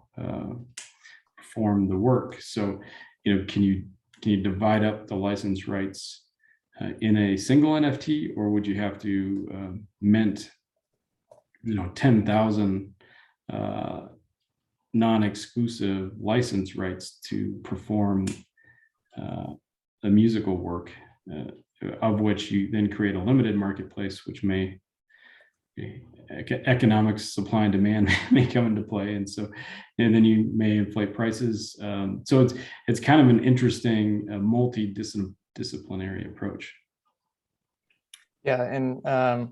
S2: perform the work. So, can you divide up the license rights in a single NFT, or would you have to mint, 10,000 non-exclusive license rights to perform a musical work, of which you then create a limited marketplace, which may economic supply and demand may come into play, and then you may inflate prices. So it's kind of an interesting multidisciplinary approach.
S3: Yeah, and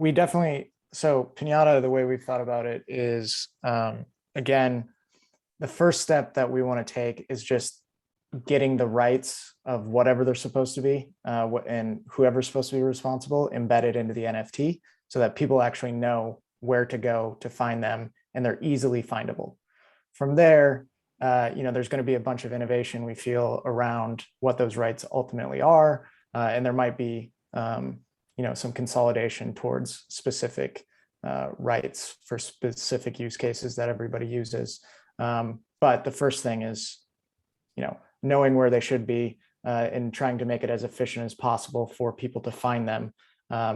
S3: we definitely, so Pinata, the way we've thought about it is, again, the first step that we want to take is just getting the rights of whatever they're supposed to be, and whoever's supposed to be responsible embedded into the NFT, so that people actually know where to go to find them and they're easily findable. From there, there's going to be a bunch of innovation we feel around what those rights ultimately are, and there might be some consolidation towards specific rights for specific use cases that everybody uses. But the first thing is, knowing where they should be, and trying to make it as efficient as possible for people to find them.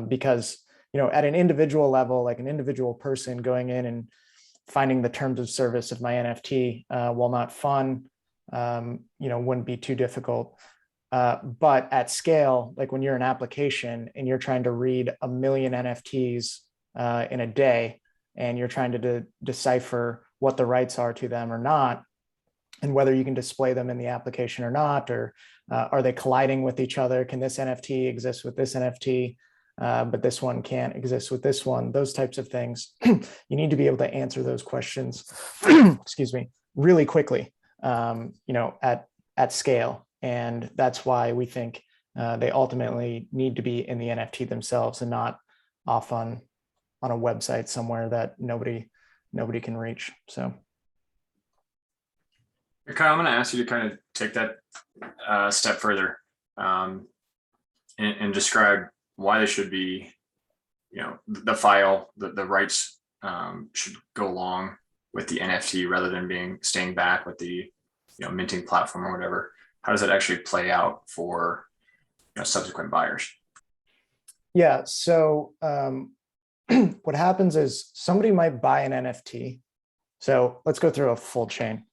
S3: Because, at an individual level, like an individual person going in and finding the terms of service of my NFT, while not fun, wouldn't be too difficult. But at scale, like when you're an application and you're trying to read 1 million NFTs in a day, and you're trying to decipher what the rights are to them or not, and whether you can display them in the application or not, or are they colliding with each other? Can this NFT exist with this NFT, but this one can't exist with this one? Those types of things. You need to be able to answer those questions, excuse me, really quickly, at scale. And that's why we think they ultimately need to be in the NFT themselves and not off on a website somewhere that nobody can reach. So.
S4: Kyle, I'm going to ask you to kind of take that step further, and describe why they should be, the file, the rights should go along with the NFT rather than staying back with the, minting platform or whatever. How does that actually play out for subsequent buyers?
S3: Yeah. So what happens is somebody might buy an NFT. So let's go through a full chain.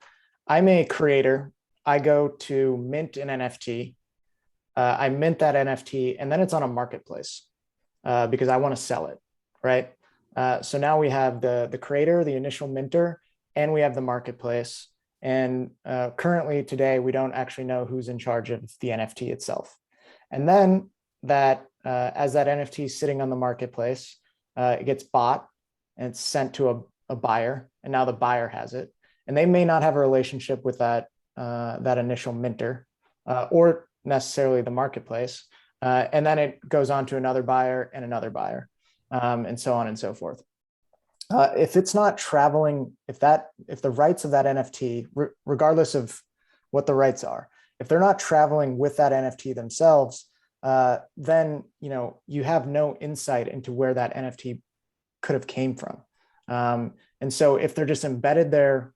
S3: I'm a creator. I go to mint an NFT. I mint that NFT, and then it's on a marketplace because I want to sell it, right? So now we have the creator, the initial minter, and we have the marketplace. And currently today, we don't actually know who's in charge of the NFT itself. And then as that NFT is sitting on the marketplace, it gets bought and it's sent to a buyer, and now the buyer has it. And they may not have a relationship with that initial minter or necessarily the marketplace. And then it goes on to another buyer and another buyer, and so on and so forth. If it's not traveling, if the rights of that NFT, regardless of what the rights are, if they're not traveling with that NFT themselves, then you have no insight into where that NFT could have came from. And so if they're just embedded there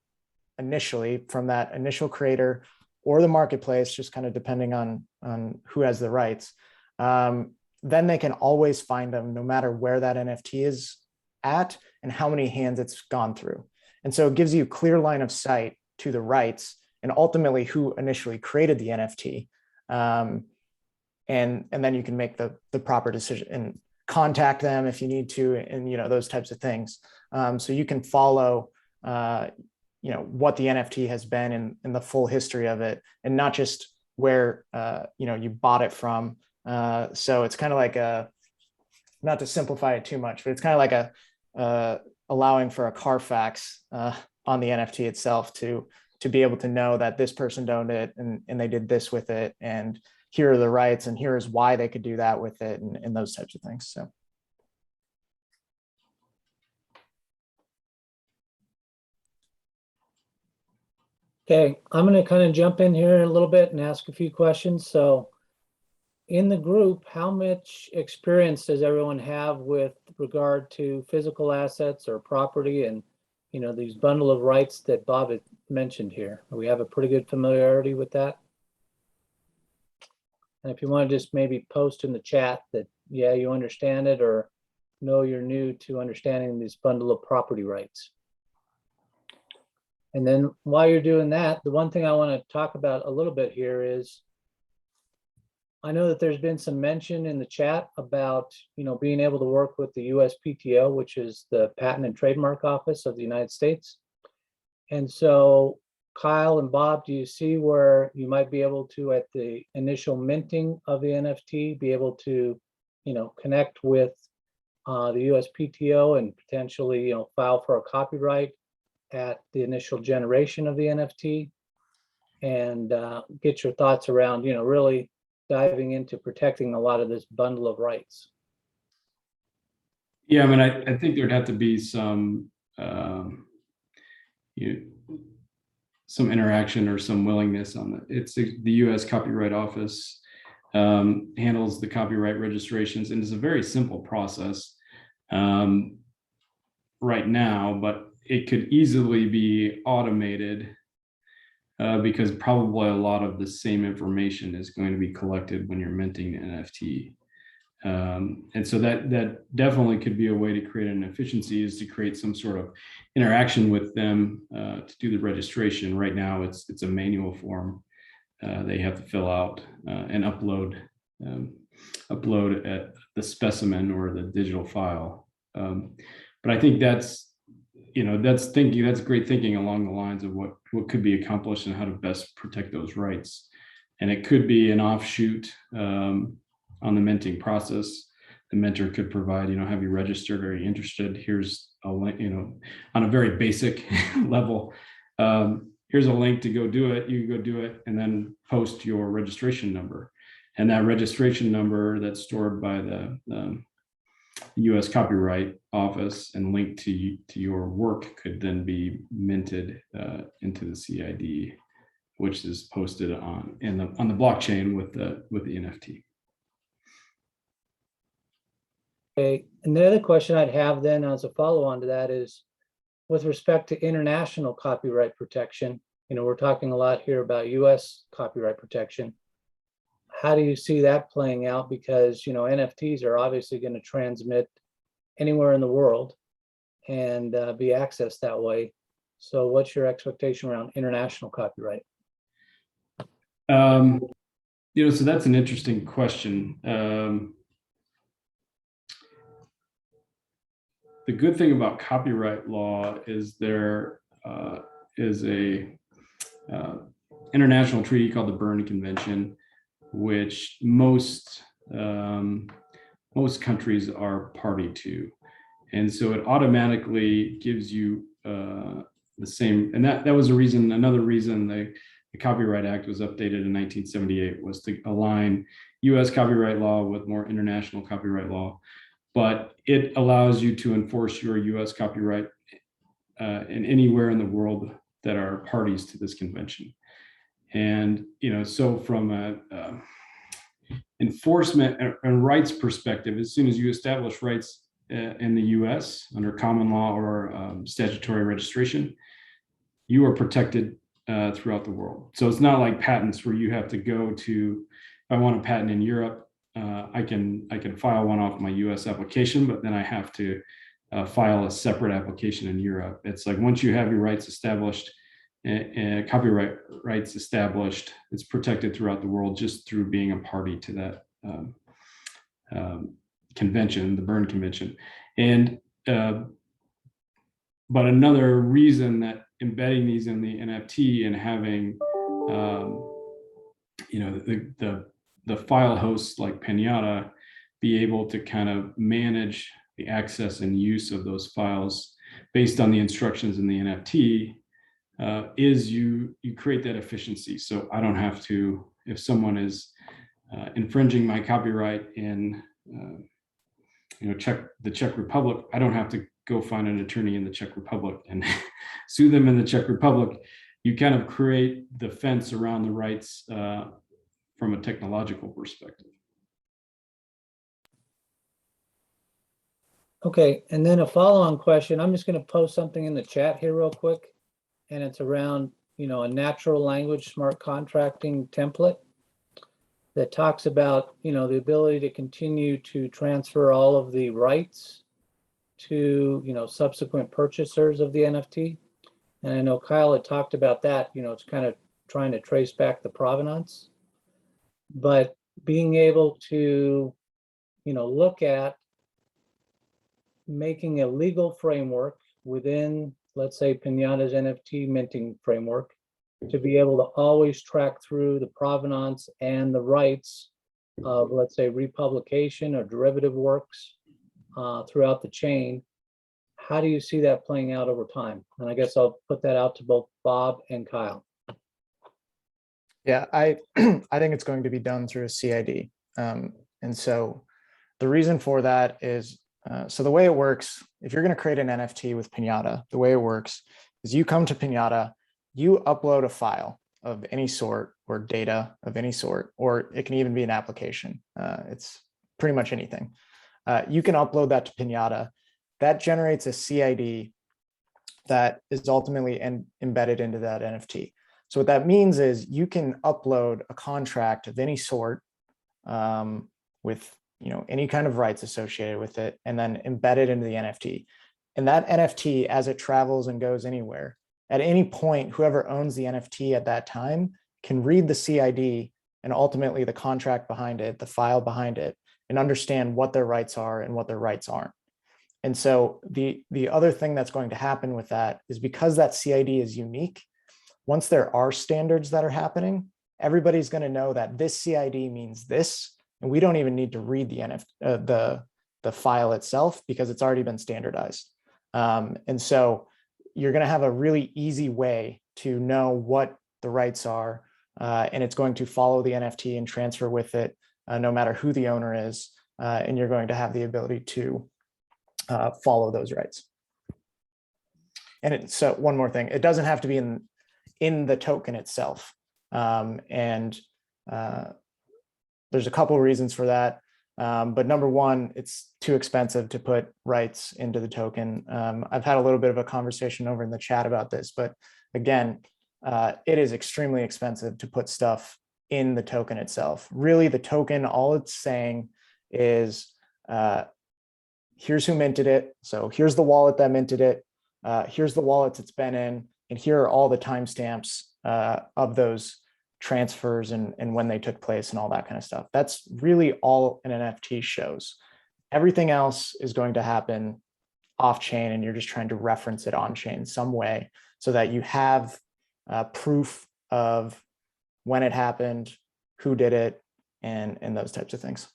S3: initially from that initial creator or the marketplace, just kind of depending on who has the rights, then they can always find them no matter where that NFT is at and how many hands it's gone through. And so it gives you a clear line of sight to the rights and ultimately who initially created the NFT. And then you can make the proper decision and contact them if you need to, and those types of things. So you can follow what the NFT has been in the full history of it, and not just where you bought it from. So it's kind of like not to simplify it too much, but it's kind of like allowing for a Carfax on the NFT itself to be able to know that this person owned it and they did this with it, and here are the rights and here is why they could do that with it, and those types of things. So.
S1: Okay, I'm going to kind of jump in here a little bit and ask a few questions. So in the group, how much experience does everyone have with regard to physical assets or property and, these bundle of rights that Bob had mentioned here? We have a pretty good familiarity with that. And if you want to just maybe post in the chat that, yeah, you understand it, or no, you're new to understanding this bundle of property rights. And then while you're doing that, the one thing I want to talk about a little bit here is, I know that there's been some mention in the chat about, being able to work with the USPTO, which is the Patent and Trademark Office of the United States. And so Kyle and Bob, do you see where you might be able to, at the initial minting of the NFT, be able to, connect with the USPTO and potentially, file for a copyright at the initial generation of the NFT, and get your thoughts around, really diving into protecting a lot of this bundle of rights?
S2: Yeah, I mean, I think there'd have to be some interaction or some willingness on that. It's the U.S. Copyright Office handles the copyright registrations, and it's a very simple process right now, but it could easily be automated because probably a lot of the same information is going to be collected when you're minting an NFT. And so that definitely could be a way to create an efficiency, is to create some sort of interaction with them to do the registration. Right now, it's a manual form they have to fill out and upload at the specimen or the digital file. But I think that's great thinking along the lines of what could be accomplished and how to best protect those rights. And it could be an offshoot on the minting process. The minter could provide, have you registered? Are you interested? Here's a link, on a very basic level. Here's a link to go do it. You can go do it and then post your registration number. And that registration number that's stored by the U.S. Copyright Office and linked to your work could then be minted into the CID, which is posted on the blockchain with the NFT.
S1: Okay, and the other question I'd have then as a follow-on to that is, with respect to international copyright protection, we're talking a lot here about U.S. copyright protection. How do you see that playing out? Because, NFTs are obviously going to transmit anywhere in the world and be accessed that way. So what's your expectation around international copyright?
S2: So that's an interesting question. The good thing about copyright law is there is a international treaty called the Berne Convention, which most countries are party to, and so it automatically gives you the same. And that was another reason the Copyright Act was updated in 1978, was to align U.S. copyright law with more international copyright law. But it allows you to enforce your U.S. copyright in anywhere in the world that are parties to this convention. And so from a enforcement and rights perspective, as soon as you establish rights in the U.S. under common law or statutory registration, you are protected throughout the world. So it's not like patents where you have to go to, if I want a patent in Europe, I can file one off my U.S. application, but then I have to file a separate application in Europe. It's like once you have your rights established, copyright rights established, it's protected throughout the world just through being a party to that convention, the Berne Convention. And but another reason that embedding these in the NFT and having the file hosts like Pinata be able to kind of manage the access and use of those files based on the instructions in the NFT is you create that efficiency. So I don't have to, if someone is infringing my copyright in the Czech Republic, I don't have to go find an attorney in the Czech Republic and sue them in the Czech Republic. You kind of create the fence around the rights from a technological perspective.
S1: Okay, and then a follow-on question. I'm just going to post something in the chat here real quick, and it's around, a natural language smart contracting template that talks about, the ability to continue to transfer all of the rights to, subsequent purchasers of the NFT. And I know Kyle had talked about that, it's kind of trying to trace back the provenance, but being able to, look at making a legal framework within, let's say, Pinata's NFT minting framework, to be able to always track through the provenance and the rights of, let's say, republication or derivative works throughout the chain. How do you see that playing out over time? And I guess I'll put that out to both Bob and Kyle.
S3: Yeah, I think it's going to be done through a CID. And so the reason for that is, so the way it works, if you're going to create an NFT with Pinata, the way it works is you come to Pinata, you upload a file of any sort or data of any sort, or it can even be an application. It's pretty much anything. You can upload that to Pinata. That generates a CID that is ultimately embedded into that NFT. So what that means is you can upload a contract of any sort with any kind of rights associated with it, and then embed it into the NFT. And that NFT, as it travels and goes anywhere, at any point, whoever owns the NFT at that time can read the CID and ultimately the contract behind it, the file behind it, and understand what their rights are and what their rights aren't. And so the other thing that's going to happen with that is, because that CID is unique, once there are standards that are happening, everybody's going to know that this CID means this, and we don't even need to read the file itself because it's already been standardized. And so you're going to have a really easy way to know what the rights are, and it's going to follow the NFT and transfer with it, no matter who the owner is, and you're going to have the ability to follow those rights. And so one more thing, it doesn't have to be in the token itself. There's a couple of reasons for that. But number one, it's too expensive to put rights into the token. I've had a little bit of a conversation over in the chat about this, but again, it is extremely expensive to put stuff in the token itself. Really, the token, all it's saying is, here's who minted it. So here's the wallet that minted it. Here's the wallets it's been in, and here are all the timestamps of those transfers and when they took place and all that kind of stuff. That's really all an NFT shows. Everything else is going to happen off chain, and you're just trying to reference it on chain some way so that you have proof of when it happened, who did it, and those types of things.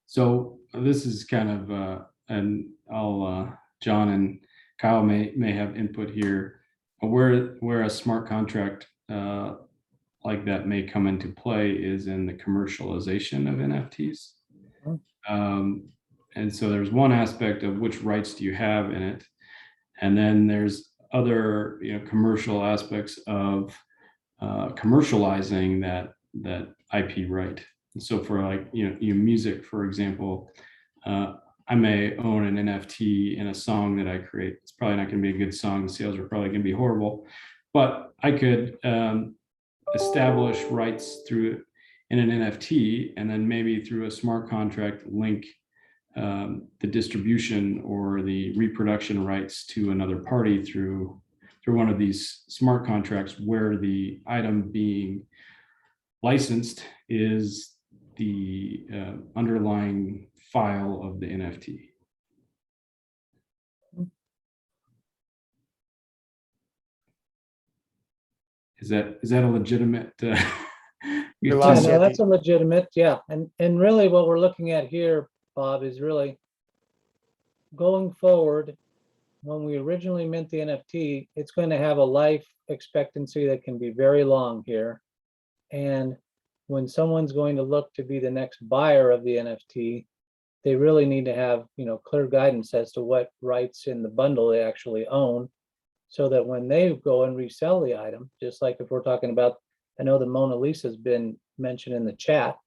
S2: So this is kind of, and I'll, John and Kyle may have input here, where a smart contract like that may come into play is in the commercialization of NFTs. And so there's one aspect of which rights do you have in it, and then there's other commercial aspects of commercializing that IP right. And so for like music, for example, I may own an NFT in a song that I create. It's probably not going to be a good song. The sales are probably going to be horrible, but I could establish rights through in an NFT, and then maybe through a smart contract link the distribution or the reproduction rights to another party through one of these smart contracts, where the item being licensed is the underlying file of the NFT. Is that a legitimate?
S1: Yeah, no, that's a legitimate, yeah. And really what we're looking at here, Bob, is really going forward. When we originally mint the NFT, it's going to have a life expectancy that can be very long here. And when someone's going to look to be the next buyer of the NFT, they really need to have, clear guidance as to what rights in the bundle they actually own, so that when they go and resell the item, just like if we're talking about, I know the Mona Lisa has been mentioned in the chat,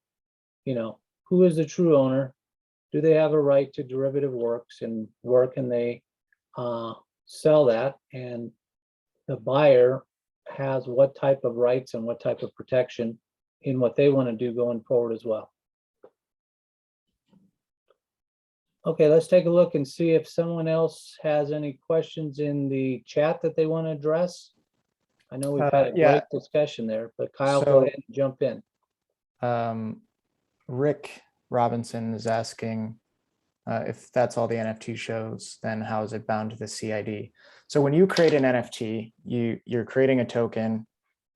S1: who is the true owner? Do they have a right to derivative works, and where can they sell that? And the buyer has what type of rights and what type of protection in what they want to do going forward as well. Okay, let's take a look and see if someone else has any questions in the chat that they want to address. I know we've had a
S3: yeah.
S1: great discussion there, but Kyle, go ahead and jump in.
S3: Rick Robinson is asking if that's all the NFT shows, then how is it bound to the CID? So when you create an NFT, you're creating a token,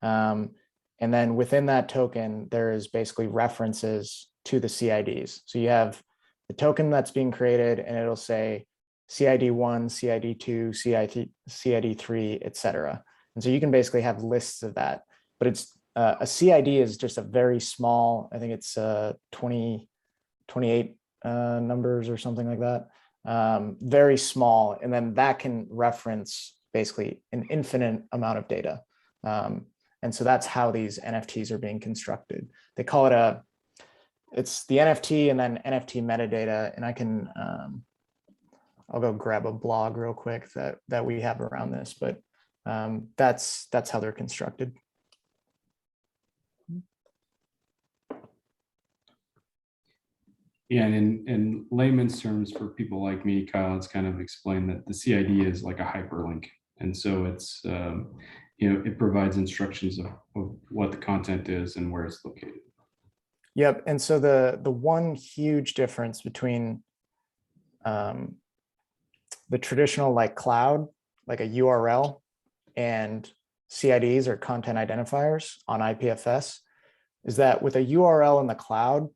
S3: and then within that token, there is basically references to the CIDs. So you have the token that's being created, and it'll say CID1, CID2, CID3, etc. And so you can basically have lists of that, but it's a CID is just a very small, I think it's 28 numbers or something like that, very small. And then that can reference basically an infinite amount of data. And so that's how these NFTs are being constructed. They call it it's the NFT and then NFT metadata. And I can, I'll go grab a blog real quick that we have around this, but that's how they're constructed.
S2: Yeah, and in layman's terms, for people like me, Kyle, it's kind of explained that the CID is like a hyperlink. And so it's, it provides instructions of what the content is and where it's located.
S3: Yep. And so the one huge difference between the traditional like cloud, like a URL, and CIDs or content identifiers on IPFS is that with a URL in the cloud,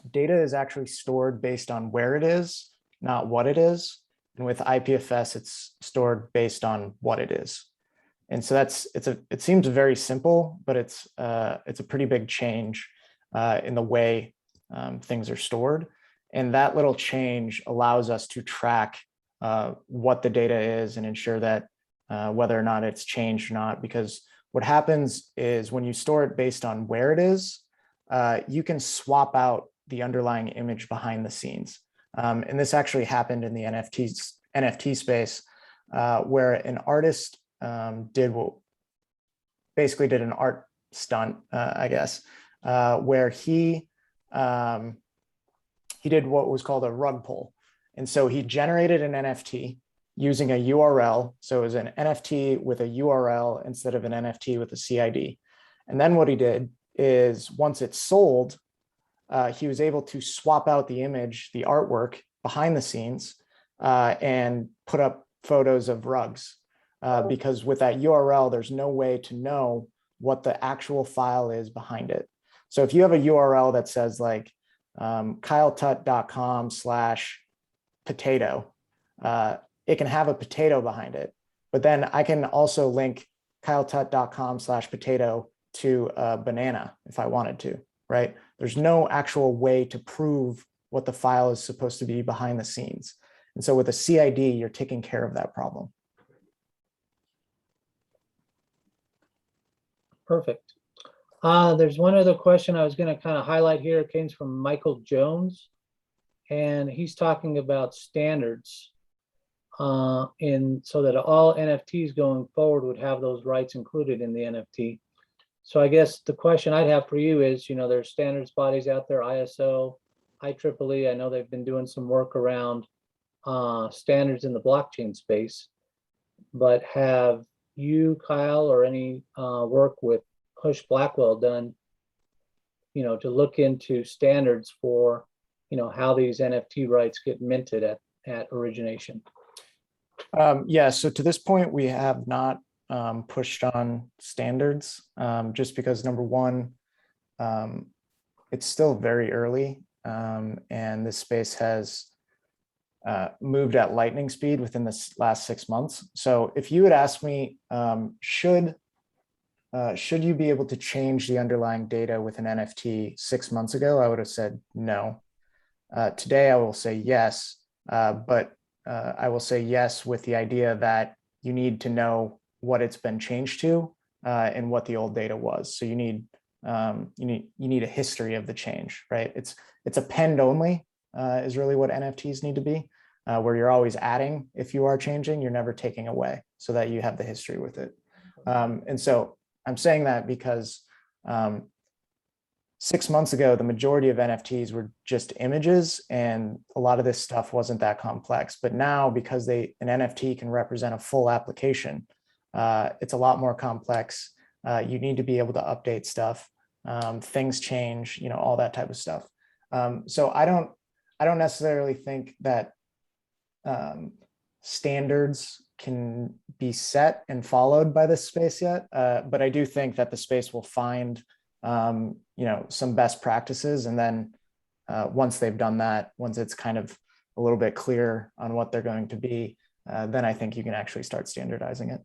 S3: data is actually stored based on where it is, not what it is. And with IPFS, it's stored based on what it is. And so it seems very simple, but it's a pretty big change in the way things are stored. And that little change allows us to track what the data is and ensure that whether or not it's changed or not, because what happens is when you store it based on where it is, you can swap out the underlying image behind the scenes. And this actually happened in the NFT space, where an artist basically did an art stunt, I guess, where he did what was called a rug pull. And so he generated an NFT using a URL. So it was an NFT with a URL instead of an NFT with a CID. And then what he did is once it's sold, he was able to swap out the image, the artwork behind the scenes, and put up photos of rugs. Because with that URL, there's no way to know what the actual file is behind it. So if you have a URL that says like kyletut.com/potato, it can have a potato behind it, but then I can also link kyletut.com/potato to a banana if I wanted to, right? There's no actual way to prove what the file is supposed to be behind the scenes. And so with a CID, you're taking care of that problem.
S1: Perfect. There's one other question I was going to kind of highlight here. It came from Michael Jones, and he's talking about standards so that all NFTs going forward would have those rights included in the NFT. So I guess the question I'd have for you is, there's standards bodies out there, ISO, IEEE. I know they've been doing some work around standards in the blockchain space, but have you, Kyle, or any work with Husch Blackwell done, to look into standards for, how these NFT rights get minted at origination?
S3: Yeah, so to this point, we have not pushed on standards, just because number one, it's still very early, and this space has moved at lightning speed within this last 6 months. So if you had asked me, should should you be able to change the underlying data with an NFT 6 months ago, I would have said no. Today, I will say yes, but I will say yes with the idea that you need to know what it's been changed to and what the old data was. So you need a history of the change, right? It's append only is really what NFTs need to be, where you're always adding. If you are changing, you're never taking away, so that you have the history with it. And so I'm saying that because 6 months ago, the majority of NFTs were just images, and a lot of this stuff wasn't that complex. But now, because an NFT can represent a full application, it's a lot more complex. You need to be able to update stuff. Things change, all that type of stuff. So I don't necessarily think that standards can be set and followed by this space yet, but I do think that the space will find some best practices, and then once they've done that, once it's kind of a little bit clear on what they're going to be, then I think you can actually start standardizing it.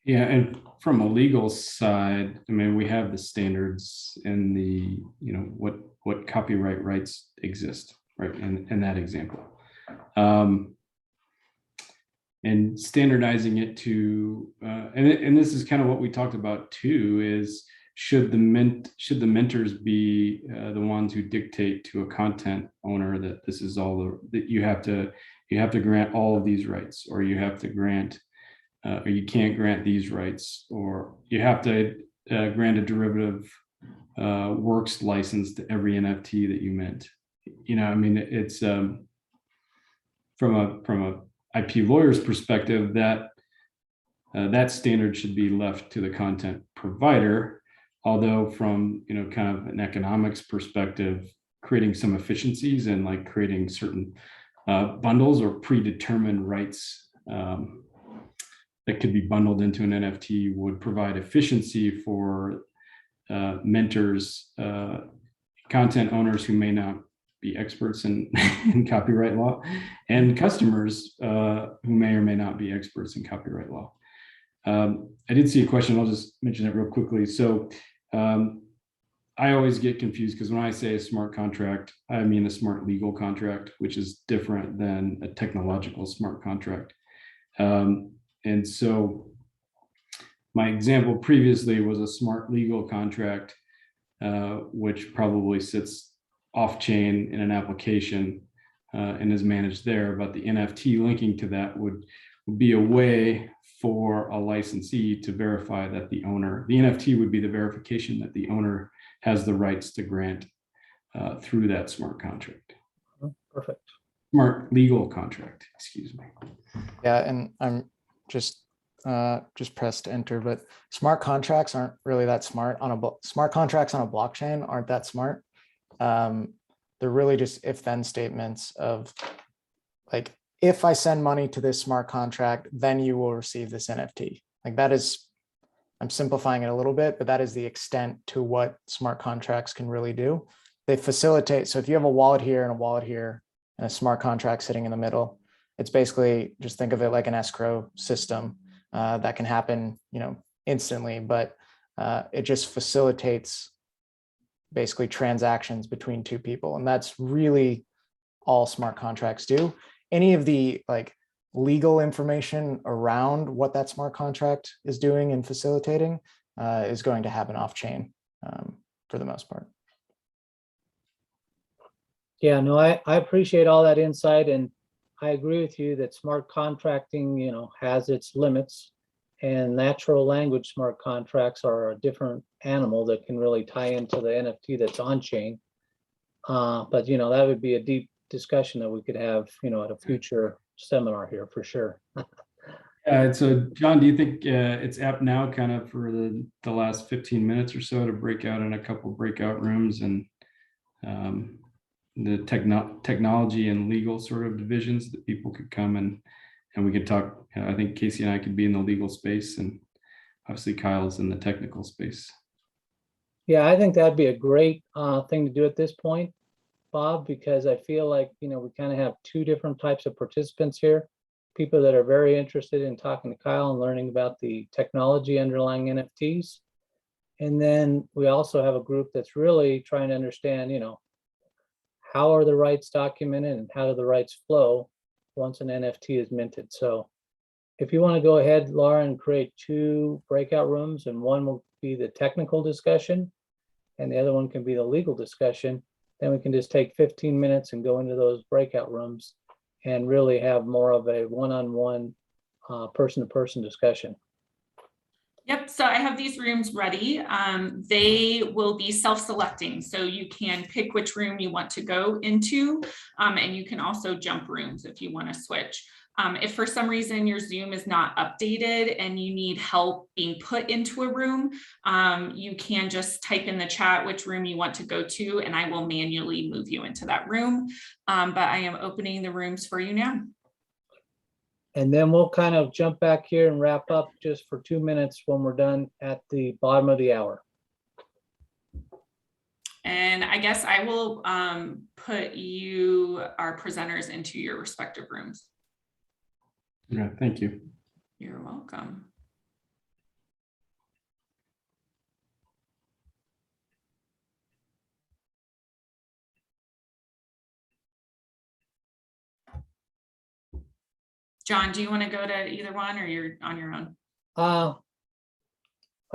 S2: Yeah, and from a legal side, I mean, we have the standards and the, what copyright rights exist, right? In that example. And standardizing it to, and this is kind of what we talked about too, is should the mentors be the ones who dictate to a content owner that this is all that you have to grant all of these rights, or you have to grant, or you can't grant these rights, or you have to grant a derivative works license to every NFT that you mint. I mean, it's from a IP lawyer's perspective, that standard should be left to the content provider. Although from kind of an economics perspective, creating some efficiencies and like creating certain bundles or predetermined rights that could be bundled into an NFT would provide efficiency for mentors, content owners who may not be experts in copyright law, and customers who may or may not be experts in copyright law. I did see a question. I'll just mention it real quickly. So I always get confused because when I say a smart contract, I mean a smart legal contract, which is different than a technological smart contract. And so my example previously was a smart legal contract, which probably sits off-chain in an application and is managed there. But the NFT linking to that would be a way for a licensee to verify that the NFT would be the verification that the owner has the rights to grant through that smart contract.
S1: Perfect.
S2: Smart legal contract, excuse me.
S3: Yeah, and I'm just pressed enter, but smart contracts aren't really that smart. Smart contracts on a blockchain aren't that smart. They're really just if-then statements of like, if I send money to this smart contract, then you will receive this NFT. Like that is, I'm simplifying it a little bit, but that is the extent to what smart contracts can really do. They facilitate. So if you have a wallet here and a wallet here and a smart contract sitting in the middle, it's basically, just think of it like an escrow system that can happen, instantly, but it just facilitates basically transactions between two people. And that's really all smart contracts do. Any of the like legal information around what that smart contract is doing and facilitating is going to happen off chain for the most part.
S1: Yeah, no, I appreciate all that insight, and I agree with you that smart contracting, has its limits, and natural language smart contracts are a different animal that can really tie into the NFT that's on chain. But that would be a deep discussion that we could have, at a future seminar here for sure.
S2: So John, do you think it's apt now kind of for the last 15 minutes or so to break out in a couple breakout rooms and the technology and legal sort of divisions that people could come and we could talk. I think Casey and I could be in the legal space, and obviously Kyle's in the technical space.
S1: Yeah, I think that'd be a great thing to do at this point, Bob, because I feel like, we kind of have two different types of participants here. people that are very interested in talking to Kyle and learning about the technology underlying NFTs. And then we also have a group that's really trying to understand, how are the rights documented and how do the rights flow once an NFT is minted. So if you want to go ahead, Laura, and create 2 breakout rooms, and one will be the technical discussion and the other one can be the legal discussion, then we can just take 15 minutes and go into those breakout rooms and really have more of a one-on-one, person-to-person discussion.
S5: Yep, so I have these rooms ready. They will be self-selecting, so you can pick which room you want to go into, and you can also jump rooms if you want to switch. If for some reason your Zoom is not updated and you need help being put into a room, you can just type in the chat which room you want to go to, and I will manually move you into that room. But I am opening the rooms for you now.
S1: And then we'll kind of jump back here and wrap up just for 2 minutes when we're done at the bottom of the hour.
S5: And I guess I will put you, our presenters, into your respective rooms.
S2: Yeah, thank you.
S5: You're welcome. John, do you want to go to either one, or you're on your own?
S1: I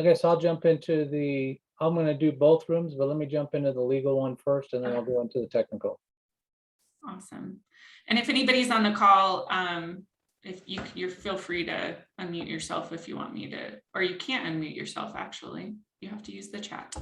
S1: guess I'll jump into I'm going to do both rooms, but let me jump into the legal one first, and then I'll go into the technical.
S5: Awesome. And if anybody's on the call, if you feel free to unmute yourself if you want me to, or you can't unmute yourself, actually. You have to use the chat.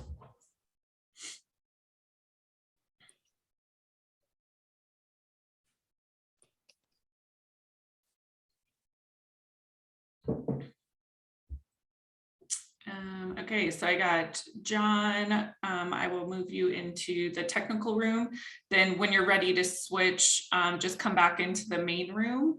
S5: Okay, so I got John. I will move you into the technical room. Then when you're ready to switch, just come back into the main room.